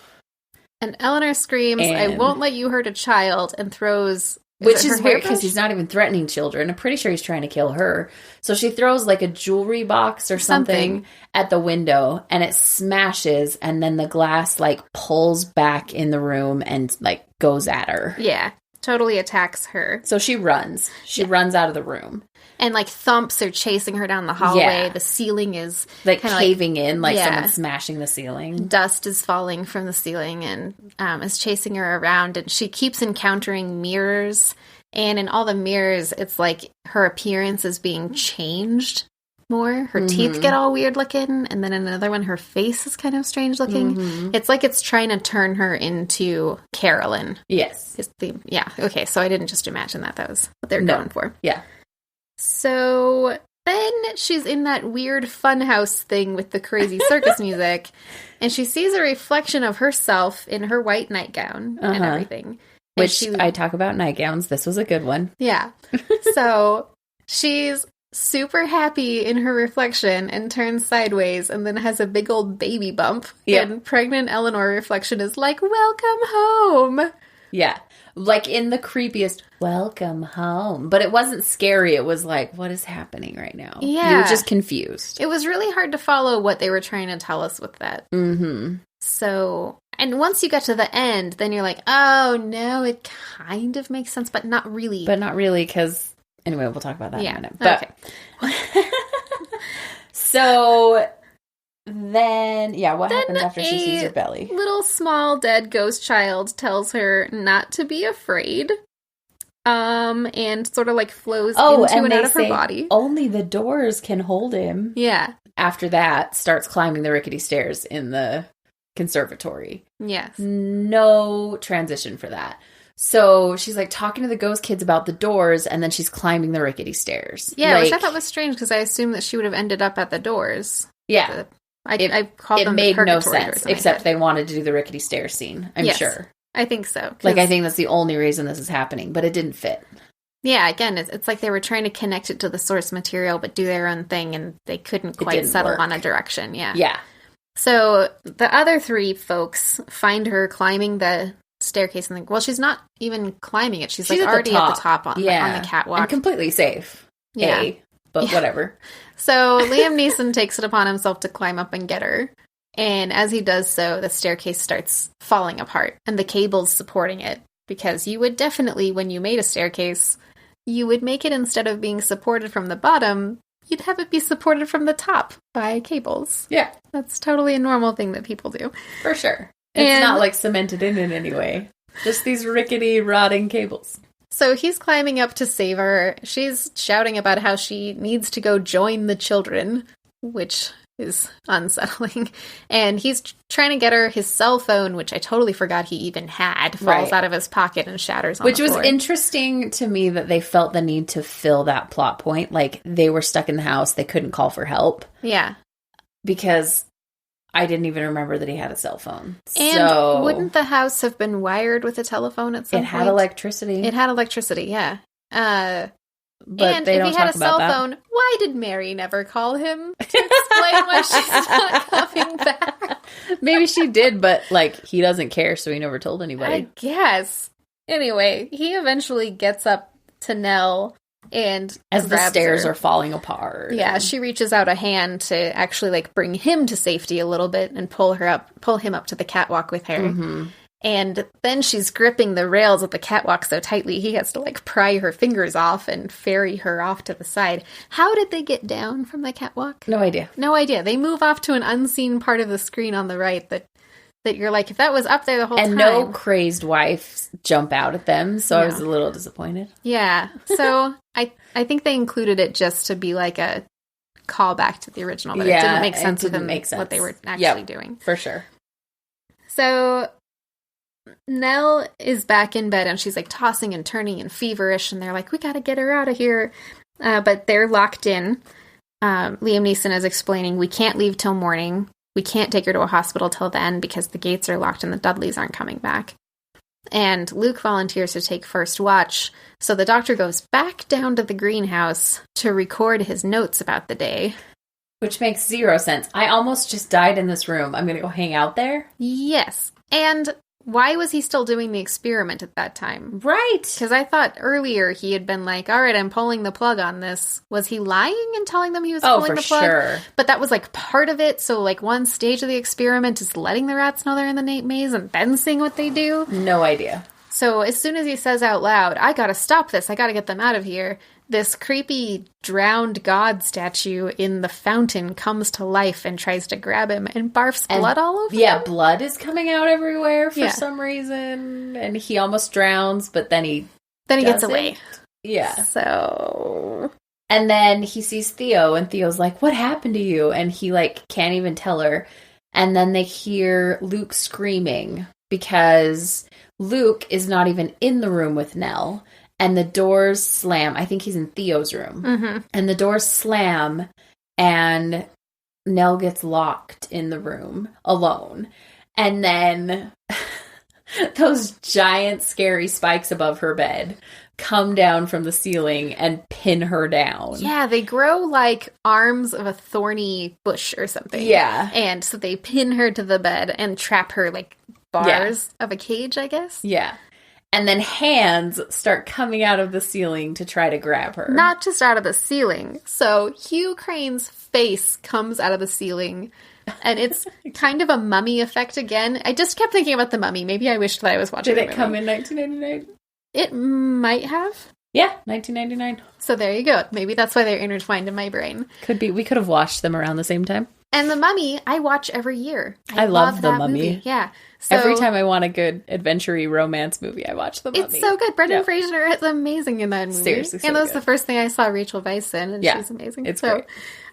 And Eleanor screams, I won't let you hurt a child, and throws... Which is weird, because he's not even threatening children. I'm pretty sure he's trying to kill her. So she throws, like, a jewelry box or something at the window, and it smashes, and then the glass, like, pulls back in the room and, like, goes at her. Yeah, totally attacks her. So she runs. She runs out of the room. And, like, thumps are chasing her down the hallway. Yeah. The ceiling is... like, caving in, like someone smashing the ceiling. Dust is falling from the ceiling and is chasing her around. And she keeps encountering mirrors. And in all the mirrors, it's like her appearance is being changed more. Her teeth get all weird looking. And then in another one, her face is kind of strange looking. It's like it's trying to turn her into Carolyn. Yes. Okay, so I didn't just imagine that. That was what they're going for. Yeah. So then she's in that weird funhouse thing with the crazy circus music, and she sees a reflection of herself in her white nightgown and everything. Which I talk about nightgowns. This was a good one. Yeah. So she's super happy in her reflection and turns sideways and then has a big old baby bump. Yep. And pregnant Eleanor reflection is like, welcome home. Yeah. Like in the creepiest, welcome home. But it wasn't scary. It was like, what is happening right now? Yeah. You were just confused. It was really hard to follow what they were trying to tell us with that. Mm-hmm. So, and once you get to the end, then you're like, oh, no, it kind of makes sense, but not really. But not really, because, anyway, we'll talk about that in a minute. But, okay. So... then, what happens after she sees her belly? Little small dead ghost child tells her not to be afraid. And sort of like flows into and out of her body. Only the doors can hold him. Yeah. After that, starts climbing the rickety stairs in the conservatory. Yes. No transition for that. So she's like talking to the ghost kids about the doors, and then she's climbing the rickety stairs. Yeah, which I thought was strange because I assumed that she would have ended up at the doors. Yeah. I called them made the no sense, except they wanted to do the rickety stairs scene, I'm sure. I think so. Like, I think that's the only reason this is happening, but it didn't fit. Yeah, again, it's like they were trying to connect it to the source material, but do their own thing, and they couldn't quite settle on a direction. Yeah. Yeah. So the other three folks find her climbing the staircase, and well, she's not even climbing it. She's like already at the top on the catwalk. And completely safe. Yeah. But whatever. So Liam Neeson takes it upon himself to climb up and get her. And as he does so, the staircase starts falling apart and the cables supporting it. Because you would definitely, when you made a staircase, you would make it, instead of being supported from the bottom, you'd have it be supported from the top by cables. Yeah. That's totally a normal thing that people do. For sure. It's not like cemented in any way. Just these rickety, rotting cables. So he's climbing up to save her. She's shouting about how she needs to go join the children, which is unsettling. And he's trying to get her his cell phone, which I totally forgot he even had, falls out of his pocket and shatters on the floor. Which was interesting to me that they felt the need to fill that plot point. Like, they were stuck in the house. They couldn't call for help. Yeah. Because I didn't even remember that he had a cell phone. And wouldn't the house have been wired with a telephone at some point? It had electricity. It had electricity, yeah. But and they don't if he had talk a cell about that. phone, why did Mary never call him to explain why she's not coming back? Maybe she did, but, like, he doesn't care, so he never told anybody. I guess. Anyway, he eventually gets up to Nell and as the stairs are falling apart. Yeah, she reaches out a hand to actually, like, bring him to safety a little bit and pull him up to the catwalk with her. Mm-hmm. And then she's gripping the rails of the catwalk so tightly he has to, like, pry her fingers off and ferry her off to the side. How did they get down from the catwalk? No idea. No idea. They move off to an unseen part of the screen on the right that you're like, if that was up there the whole time. And no crazed wives jump out at them, so I was a little disappointed. Yeah. So I think they included it just to be like a callback to the original, but it didn't make sense with them what they were actually doing. For sure. So Nell is back in bed and she's like tossing and turning and feverish, and they're like, we gotta get her out of here. But they're locked in. Liam Neeson is explaining, we can't leave till morning. We can't take her to a hospital till then because the gates are locked and the Dudleys aren't coming back. And Luke volunteers to take first watch, so the doctor goes back down to the greenhouse to record his notes about the day. Which makes zero sense. I almost just died in this room. I'm going to go hang out there? Yes. And why was he still doing the experiment at that time? Right. Because I thought earlier he had been like, all right, I'm pulling the plug on this. Was he lying and telling them he was pulling the plug? Sure. But that was like part of it. So like one stage of the experiment is letting the rats know they're in the maze and then seeing what they do. No idea. So as soon as he says out loud, I gotta stop this, I gotta get them out of here, this creepy drowned god statue in the fountain comes to life and tries to grab him and barfs blood all over him. Yeah, blood is coming out everywhere for some reason. And he almost drowns, but then he gets away. Yeah. So... And then he sees Theo, and Theo's like, what happened to you? And he, like, can't even tell her. And then they hear Luke screaming because Luke is not even in the room with Nell. And the doors slam. I think he's in Theo's room. Mm-hmm. And the doors slam, and Nell gets locked in the room alone. And then those giant, scary spikes above her bed come down from the ceiling and pin her down. Yeah, they grow like arms of a thorny bush or something. Yeah. And so they pin her to the bed and trap her like bars of a cage, I guess. Yeah. And then hands start coming out of the ceiling to try to grab her. Not just out of the ceiling. So Hugh Crane's face comes out of the ceiling, and it's kind of a mummy effect again. I just kept thinking about the mummy. Maybe I wished that I was watching Did it come in 1999? It might have. Yeah, 1999. So there you go. Maybe that's why they're intertwined in my brain. Could be. We could have watched them around the same time. And The Mummy, I watch every year. I love The Mummy. Movie. Yeah. So, every time I want a good adventure-y romance movie, I watch The Mummy. It's so good. Brendan Fraser is amazing in that movie. Seriously, so and that was good. the first thing I saw Rachel Weisz in, and she's amazing. It's great.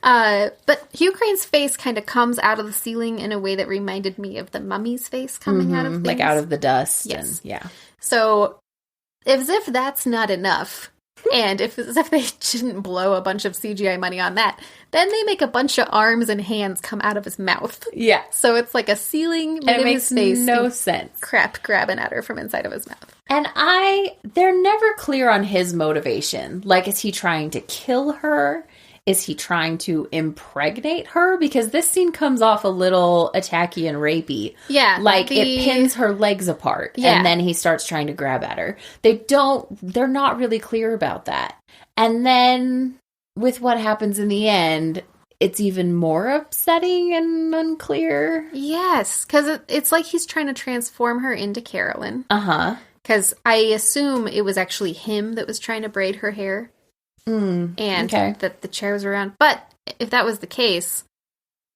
But Hugh Crane's face kind of comes out of the ceiling in a way that reminded me of the Mummy's face coming out of things. Like out of the dust. Yes. And, So, as if that's not enough, and as if they didn't blow a bunch of CGI money on that, then they make a bunch of arms and hands come out of his mouth. Yeah. So it's like a ceiling made and it in makes his face. No sense. Crap grabbing at her from inside of his mouth. And they're never clear on his motivation. Like, is he trying to kill her? Is he trying to impregnate her? Because this scene comes off a little attacky and rapey. Yeah. Like, it pins her legs apart. Yeah. And then he starts trying to grab at her. They're not really clear about that. And then, with what happens in the end, it's even more upsetting and unclear. Yes, because it's like he's trying to transform her into Carolyn. Uh-huh. Because I assume it was actually him that was trying to braid her hair. And that the chair was around. But if that was the case,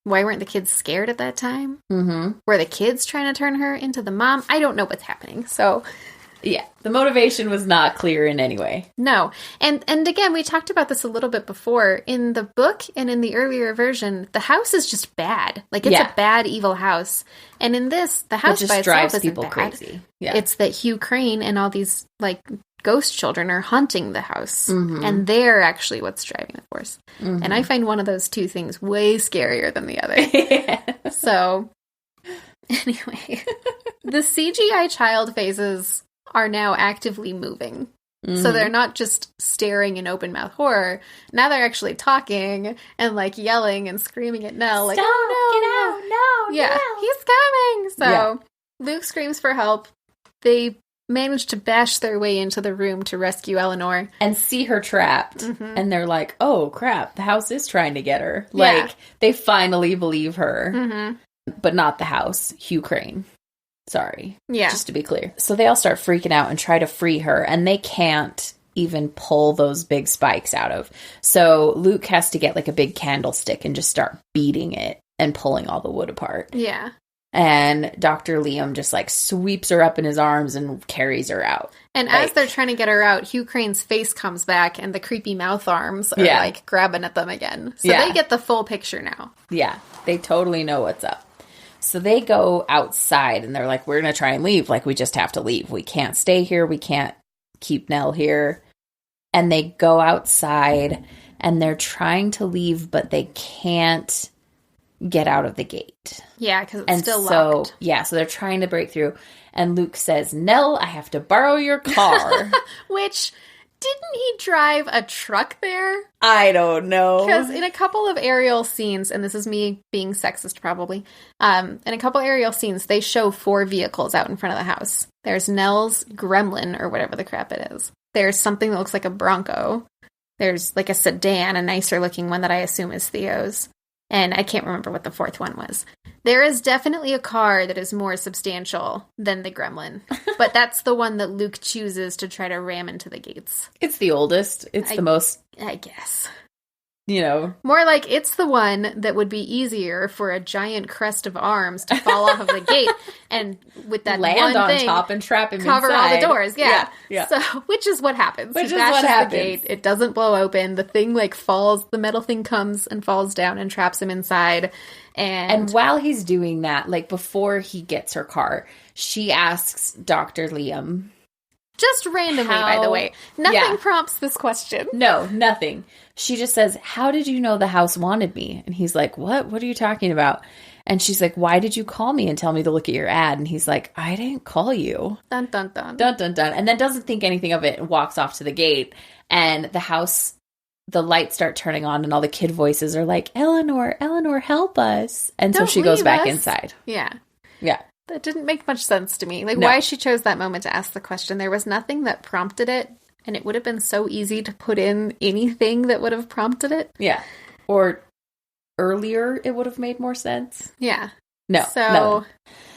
Why weren't the kids scared at that time? Mm-hmm. Were the kids trying to turn her into the mom? I don't know what's happening. So, yeah, the motivation was not clear in any way. no. And again, we talked about this a little bit before. In the book and in the earlier version, the house is just bad. Like, it's a bad, evil house. And in this, the house by itself isn't people bad. Crazy. Yeah. It's that Hugh Crane and all these, like, ghost children are haunting the house. Mm-hmm. And they're actually what's driving the force. Mm-hmm. And I find one of those two things way scarier than the other. Yeah. So, anyway. The CGI child faces are now actively moving. Mm-hmm. So they're not just staring in open mouth horror. Now they're actually talking and like yelling and screaming at Nell. Like, stop, oh, no, get out, no, yeah, no. he's coming. So Luke screams for help. They manage to bash their way into the room to rescue Eleanor. And see her trapped. Mm-hmm. And they're like, oh crap, the house is trying to get her. Yeah. Like, they finally believe her. Mm-hmm. But not the house, Hugh Crane. Sorry. Yeah. Just to be clear. So they all start freaking out and try to free her, and they can't even pull those big spikes out of. So Luke has to get like a big candlestick and just start beating it and pulling all the wood apart. Yeah. And Dr. Liam just like sweeps her up in his arms and carries her out. And like, as they're trying to get her out, Hugh Crane's face comes back and the creepy mouth arms are like grabbing at them again. So they get the full picture now. Yeah. They totally know what's up. So they go outside and they're like, we're going to try and leave. Like, we just have to leave. We can't stay here. We can't keep Nell here. And they go outside and they're trying to leave, but they can't get out of the gate. Yeah, because it's still locked. Yeah, so they're trying to break through. And Luke says, Nell, I have to borrow your car. Which, didn't he drive a truck there? I don't know. Because in a couple of aerial scenes, and this is me being sexist probably, in a couple aerial scenes, they show 4 vehicles out in front of the house. There's Nell's Gremlin, or whatever the crap it is. There's something that looks like a Bronco. There's like a sedan, a nicer looking one that I assume is Theo's. And I can't remember what the 4th one was. There is definitely a car that is more substantial than the Gremlin. But that's the one that Luke chooses to try to ram into the gates. It's the oldest. It's the most... I guess. You know. More like it's the one that would be easier for a giant crest of arms to fall off of the gate and with that land one on thing, top and trap him cover inside. all the doors. Yeah. Yeah. So, which is what happens. Which he is bashes what happens. the gate. It doesn't blow open. The thing like falls. The metal thing comes and falls down and traps him inside. And while he's doing that, like before he gets her car, she asks Dr. Liam. Just randomly, by the way. Nothing prompts this question. No, nothing. She just says, how did you know the house wanted me? And he's like, what? What are you talking about? And she's like, why did you call me and tell me to look at your ad? And he's like, I didn't call you. Dun, dun, dun. Dun, dun, dun. And then doesn't think anything of it and walks off to the gate. And the house, the lights start turning on and all the kid voices are like, Eleanor, Eleanor, help us. And so she goes back inside. Yeah. Yeah. That didn't make much sense to me. Like, No. why she chose that moment to ask the question. There was nothing that prompted it, and it would have been so easy to put in anything that would have prompted it. Yeah. Or earlier, it would have made more sense. Yeah. No.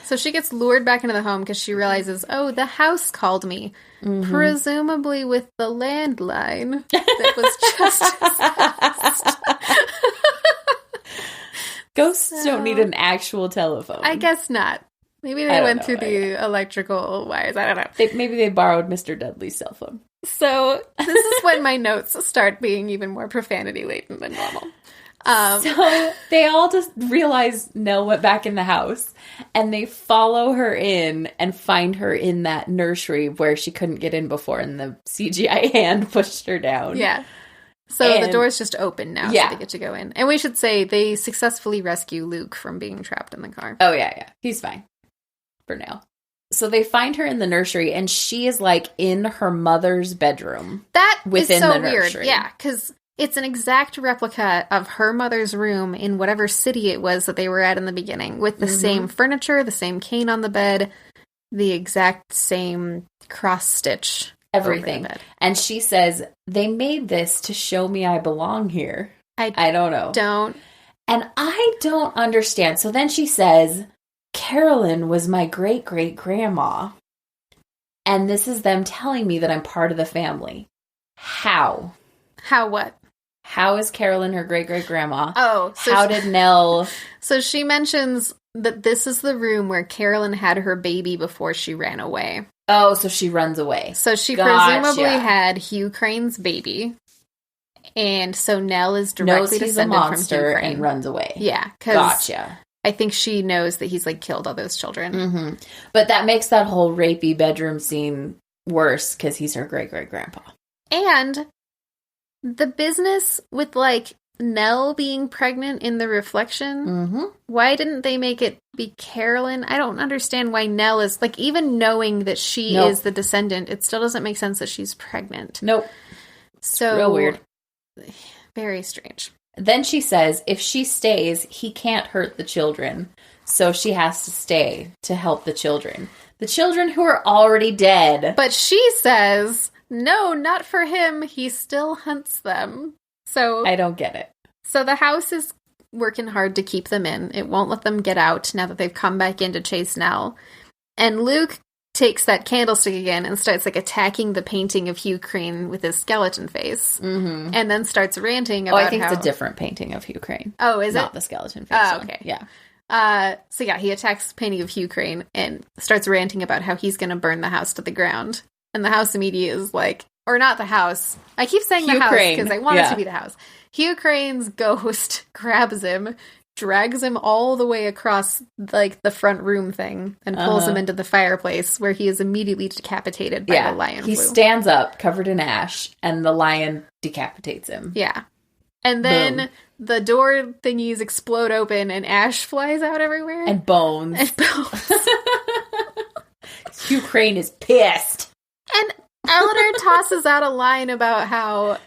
So she gets lured back into the home because she realizes, oh, the house called me. Mm-hmm. Presumably with the landline that was just Ghosts don't need an actual telephone. I guess not. Maybe they went through the electrical wires. I don't know. Maybe they borrowed Mr. Dudley's cell phone. So this is when my notes start being even more profanity-laden than normal. So they all just realize Nell went back in the house, and they follow her in and find her in that nursery where she couldn't get in before, and the CGI hand pushed her down. Yeah. So the door's just open now, so they get to go in. And we should say they successfully rescue Luke from being trapped in the car. Oh, yeah. He's fine. For now. So they find her in the nursery, and she is, like, in her mother's bedroom. That within is so the weird. nursery. Yeah, because it's an exact replica of her mother's room in whatever city it was that they were at in the beginning, with the same furniture, the same cane on the bed, the exact same cross-stitch. Everything. And she says, they made this to show me I belong here. I don't know. And I don't understand. So then she says, Carolyn was my great-great-grandma. And this is them telling me that I'm part of the family. How? How what? How is Carolyn her great-great-grandma? Oh. So how did Nell... So she mentions that this is the room where Carolyn had her baby before she ran away. Oh, so she runs away. So she presumably had Hugh Crane's baby. And so Nell is directly descended from Hugh Crane. And runs away. Yeah. Gotcha. I think she knows that he's, like, killed all those children. Mm-hmm. But that makes that whole rapey bedroom scene worse because he's her great-great-grandpa. And the business with, like, Nell being pregnant in the reflection, why didn't they make it be Carolyn? I don't understand why Nell is, like, even knowing that she is the descendant, it still doesn't make sense that she's pregnant. Nope. So real weird. Very strange. Then she says if she stays, he can't hurt the children. So she has to stay to help the children. The children who are already dead. But she says, no, not for him. He still hunts them. So I don't get it. So the house is working hard to keep them in. It won't let them get out now that they've come back in to chase Nell. And Luke takes that candlestick again and starts, like, attacking the painting of Hugh Crane with his skeleton face. Mm-hmm. And then starts ranting about I think it's a different painting of Hugh Crane. Oh, is it? Not the skeleton face. Oh, okay. Yeah. So yeah, he attacks the painting of Hugh Crane and starts ranting about how he's going to burn the house to the ground. And the house immediately is like, or not the house. I keep saying Hugh the house Crane. because I want it to be the house. Hugh Crane's ghost grabs him, drags him all the way across, like, the front room thing and pulls him into the fireplace where he is immediately decapitated by the lion flu. He stands up covered in ash and the lion decapitates him. Yeah. And then the door thingies explode open and ash flies out everywhere. And bones. Hugh Crane is pissed. And Eleanor tosses out a line about how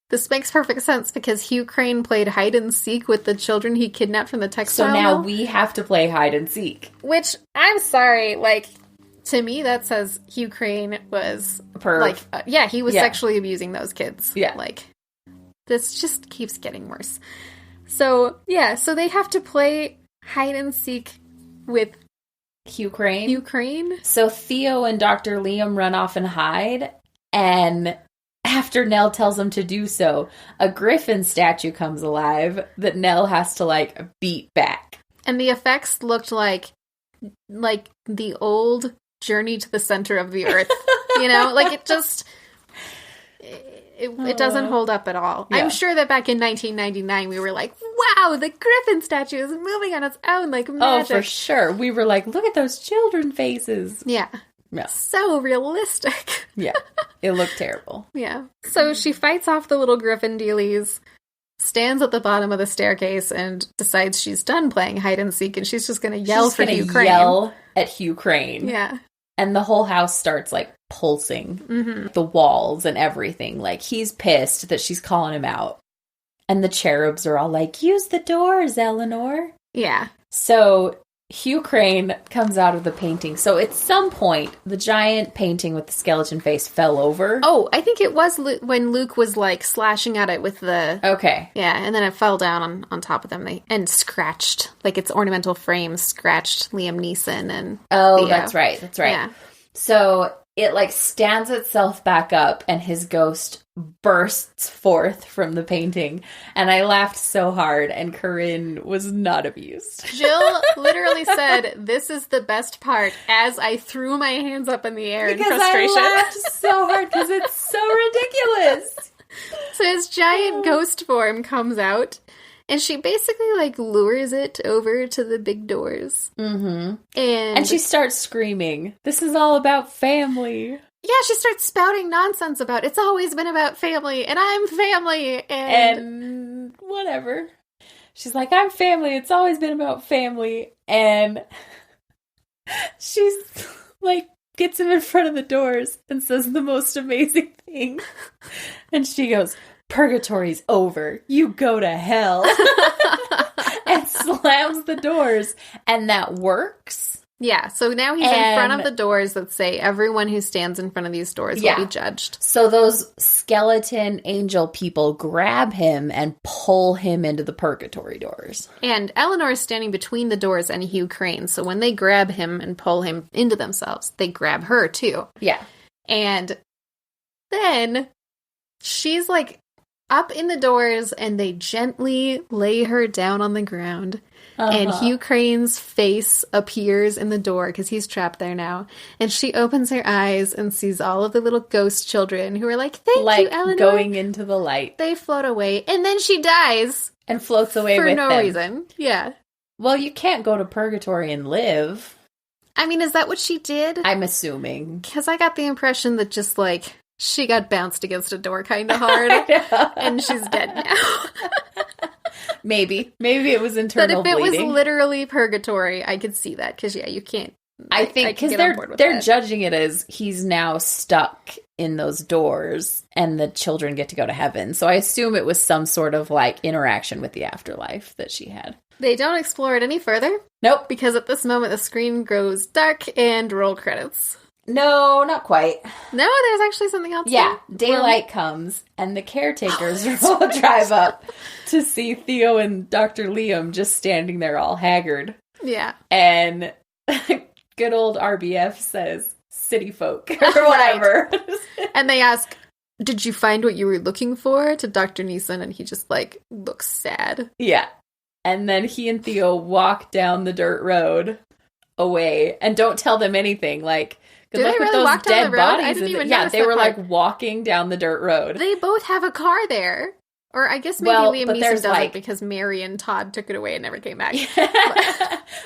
this makes perfect sense because Hugh Crane played hide and seek with the children he kidnapped from the textile mill. So now mill. we have to play hide and seek. Which, I'm sorry, like, to me that says Hugh Crane was, like, he was sexually abusing those kids. Yeah. Like, this just keeps getting worse. So, yeah, so they have to play hide and seek with Hugh Crane. So Theo and Dr. Liam run off and hide, and after Nell tells them to do so, a griffin statue comes alive that Nell has to, like, beat back. And the effects looked like the old Journey to the Center of the Earth. You know? Like, it just... It doesn't hold up at all. Yeah. I'm sure that back in 1999 we were like, wow, the griffin statue is moving on its own like magic. Oh, for sure. We were like, look at those children faces. Yeah. So realistic. Yeah. It looked terrible. Yeah. So she fights off the little griffin dealies, stands at the bottom of the staircase, and decides she's done playing hide and seek, and she's just going to yell for Hugh Crane. Yell at Hugh Crane. Yeah. And the whole house starts, like, pulsing. Mm-hmm. The walls and everything. Like, he's pissed that she's calling him out. And the cherubs are all like, use the doors, Eleanor. Yeah. So Hugh Crane comes out of the painting. So at some point, the giant painting with the skeleton face fell over. Oh, I think it was when Luke was, like, slashing at it with the... Okay. Yeah, and then it fell down on top of them and scratched, like, its ornamental frame scratched Liam Neeson and... Oh, Theo. That's right. Yeah. So it, like, stands itself back up and his ghost bursts forth from the painting. And I laughed so hard, and Caryn was not amused. Jill literally said, this is the best part, as I threw my hands up in the air in frustration. I laughed so hard because it's so ridiculous. So his giant ghost form comes out, and she basically, like, lures it over to the big doors. Mm-hmm. And she starts screaming, this is all about family. Yeah, she starts spouting nonsense about, it's always been about family, and I'm family, and whatever. She's like, I'm family, it's always been about family, and she's, like, gets him in front of the doors and says the most amazing thing. And she goes, purgatory's over. You go to hell. And slams the doors. And that works. Yeah, so now he's in front of the doors that say everyone who stands in front of these doors will be judged. So those skeleton angel people grab him and pull him into the purgatory doors. And Eleanor is standing between the doors and Hugh Crane, so when they grab him and pull him into themselves, they grab her too. Yeah. And then she's like, up in the doors and they gently lay her down on the ground. And Hugh Crane's face appears in the door because he's trapped there now. And she opens her eyes and sees all of the little ghost children who are like, thank you, Eleanor. Going into the light. They float away. And then she dies. And floats away with them. For no reason. Yeah. Well, you can't go to purgatory and live. I mean, is that what she did? I'm assuming. Because I got the impression that just, like, she got bounced against a door kind of hard. And she's dead now. Maybe it was internal bleeding. But if it was literally purgatory, I could see that. Because, yeah, you can't. I think because they're judging it as he's now stuck in those doors and the children get to go to heaven. So I assume it was some sort of, like, interaction with the afterlife that she had. They don't explore it any further. Nope. Because at this moment, the screen goes dark and roll credits. No, not quite. No, there's actually something else. Yeah, daylight comes, and the caretakers will drive up to see Theo and Dr. Liam just standing there all haggard. Yeah. And good old RBF says, city folk, or whatever. And they ask, did you find what you were looking for? To Dr. Neeson, and he just, like, looks sad. Yeah. And then he and Theo walk down the dirt road away, and don't tell them anything, like... Good luck with those dead bodies. I didn't even yeah, they were like walking down the dirt road. They both have a car there. Or I guess maybe Liam Neeson does it because Mary and Todd took it away and never came back.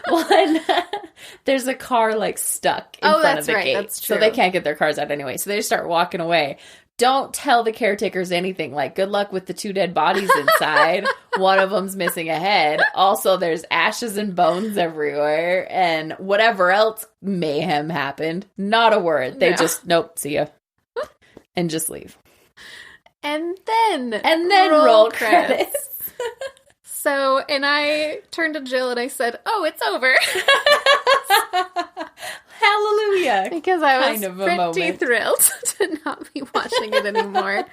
Well, there's a car like stuck in front of the gate. That's true. So they can't get their cars out anyway. So they just start walking away. Don't tell the caretakers anything. Like, good luck with the 2 dead bodies inside. One of them's missing a head. Also, there's ashes and bones everywhere. And whatever else mayhem happened. Not a word. They just, nope, see ya. And just leave. And then roll credits. So, and I turned to Jill and I said, oh, it's over. Hallelujah. Because I was pretty thrilled to not be watching it anymore.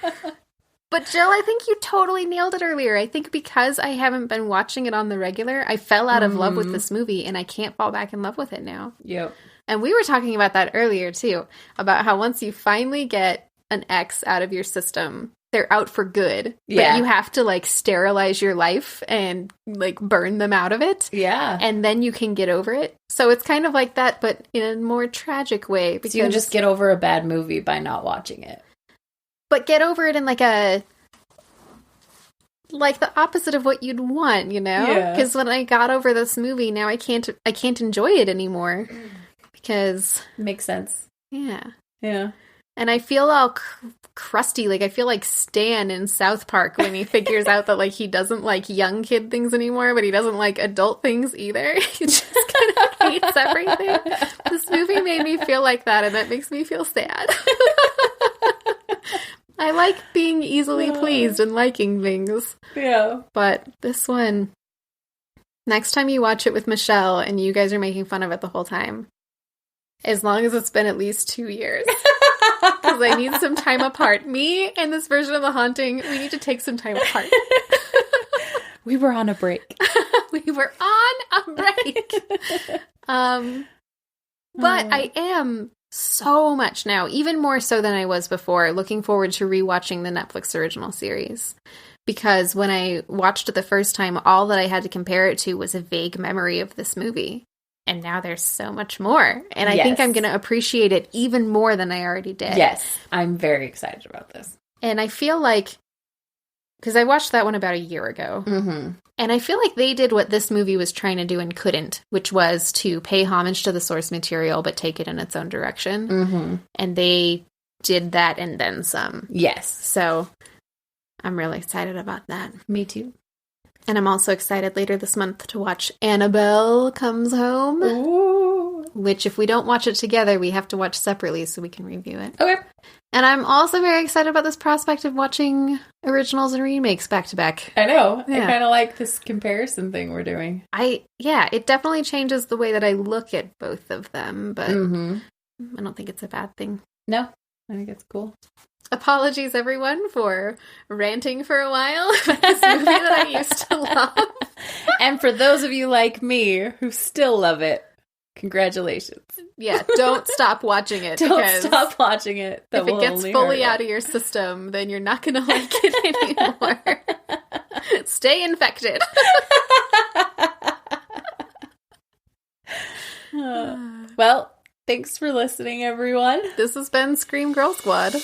But Jill, I think you totally nailed it earlier. I think because I haven't been watching it on the regular, I fell out of love with this movie and I can't fall back in love with it now. Yep. And we were talking about that earlier too, about how once you finally get an ex out of your system, they're out for good. Yeah. But you have to, like, sterilize your life and, like, burn them out of it. Yeah. And then you can get over it. So it's kind of like that, but in a more tragic way. Because so you can just get over a bad movie by not watching it. But get over it in, like, the opposite of what you'd want, you know? Yeah. Because when I got over this movie, now I can't enjoy it anymore. Because... Makes sense. Yeah. Yeah. And I feel all crusty. Like, I feel like Stan in South Park when he figures out that, like, he doesn't like young kid things anymore, but he doesn't like adult things either. He just kind of hates everything. This movie made me feel like that, and that makes me feel sad. I like being easily pleased and liking things. Yeah. But this one, next time you watch it with Michelle and you guys are making fun of it the whole time, as long as it's been at least 2 years. Because I need some time apart. Me and this version of The Haunting, we need to take some time apart. We were on a break. We were on a break. But I am so much now, even more so than I was before, looking forward to rewatching the Netflix original series. Because when I watched it the first time, all that I had to compare it to was a vague memory of this movie. And now there's so much more. And I think I'm going to appreciate it even more than I already did. Yes. I'm very excited about this. And I feel like, because I watched that one about a year ago. Mm-hmm. And I feel like they did what this movie was trying to do and couldn't, which was to pay homage to the source material, but take it in its own direction. Mm-hmm. And they did that and then some. Yes. So I'm really excited about that. Me too. And I'm also excited later this month to watch Annabelle Comes Home. Ooh. Which, if we don't watch it together, we have to watch separately so we can review it. Okay. And I'm also very excited about this prospect of watching originals and remakes back to back. I know. Yeah. I kind of like this comparison thing we're doing. Yeah, it definitely changes the way that I look at both of them, but I don't think it's a bad thing. No, I think it's cool. Apologies, everyone, for ranting for a while about this movie that I used to love. And for those of you like me who still love it, Congratulations. Yeah, don't stop watching it. Don't stop watching it. If it gets fully out of your system, then you're not going to like it anymore. Stay infected. Well, thanks for listening, everyone. This has been Scream Girl Squad.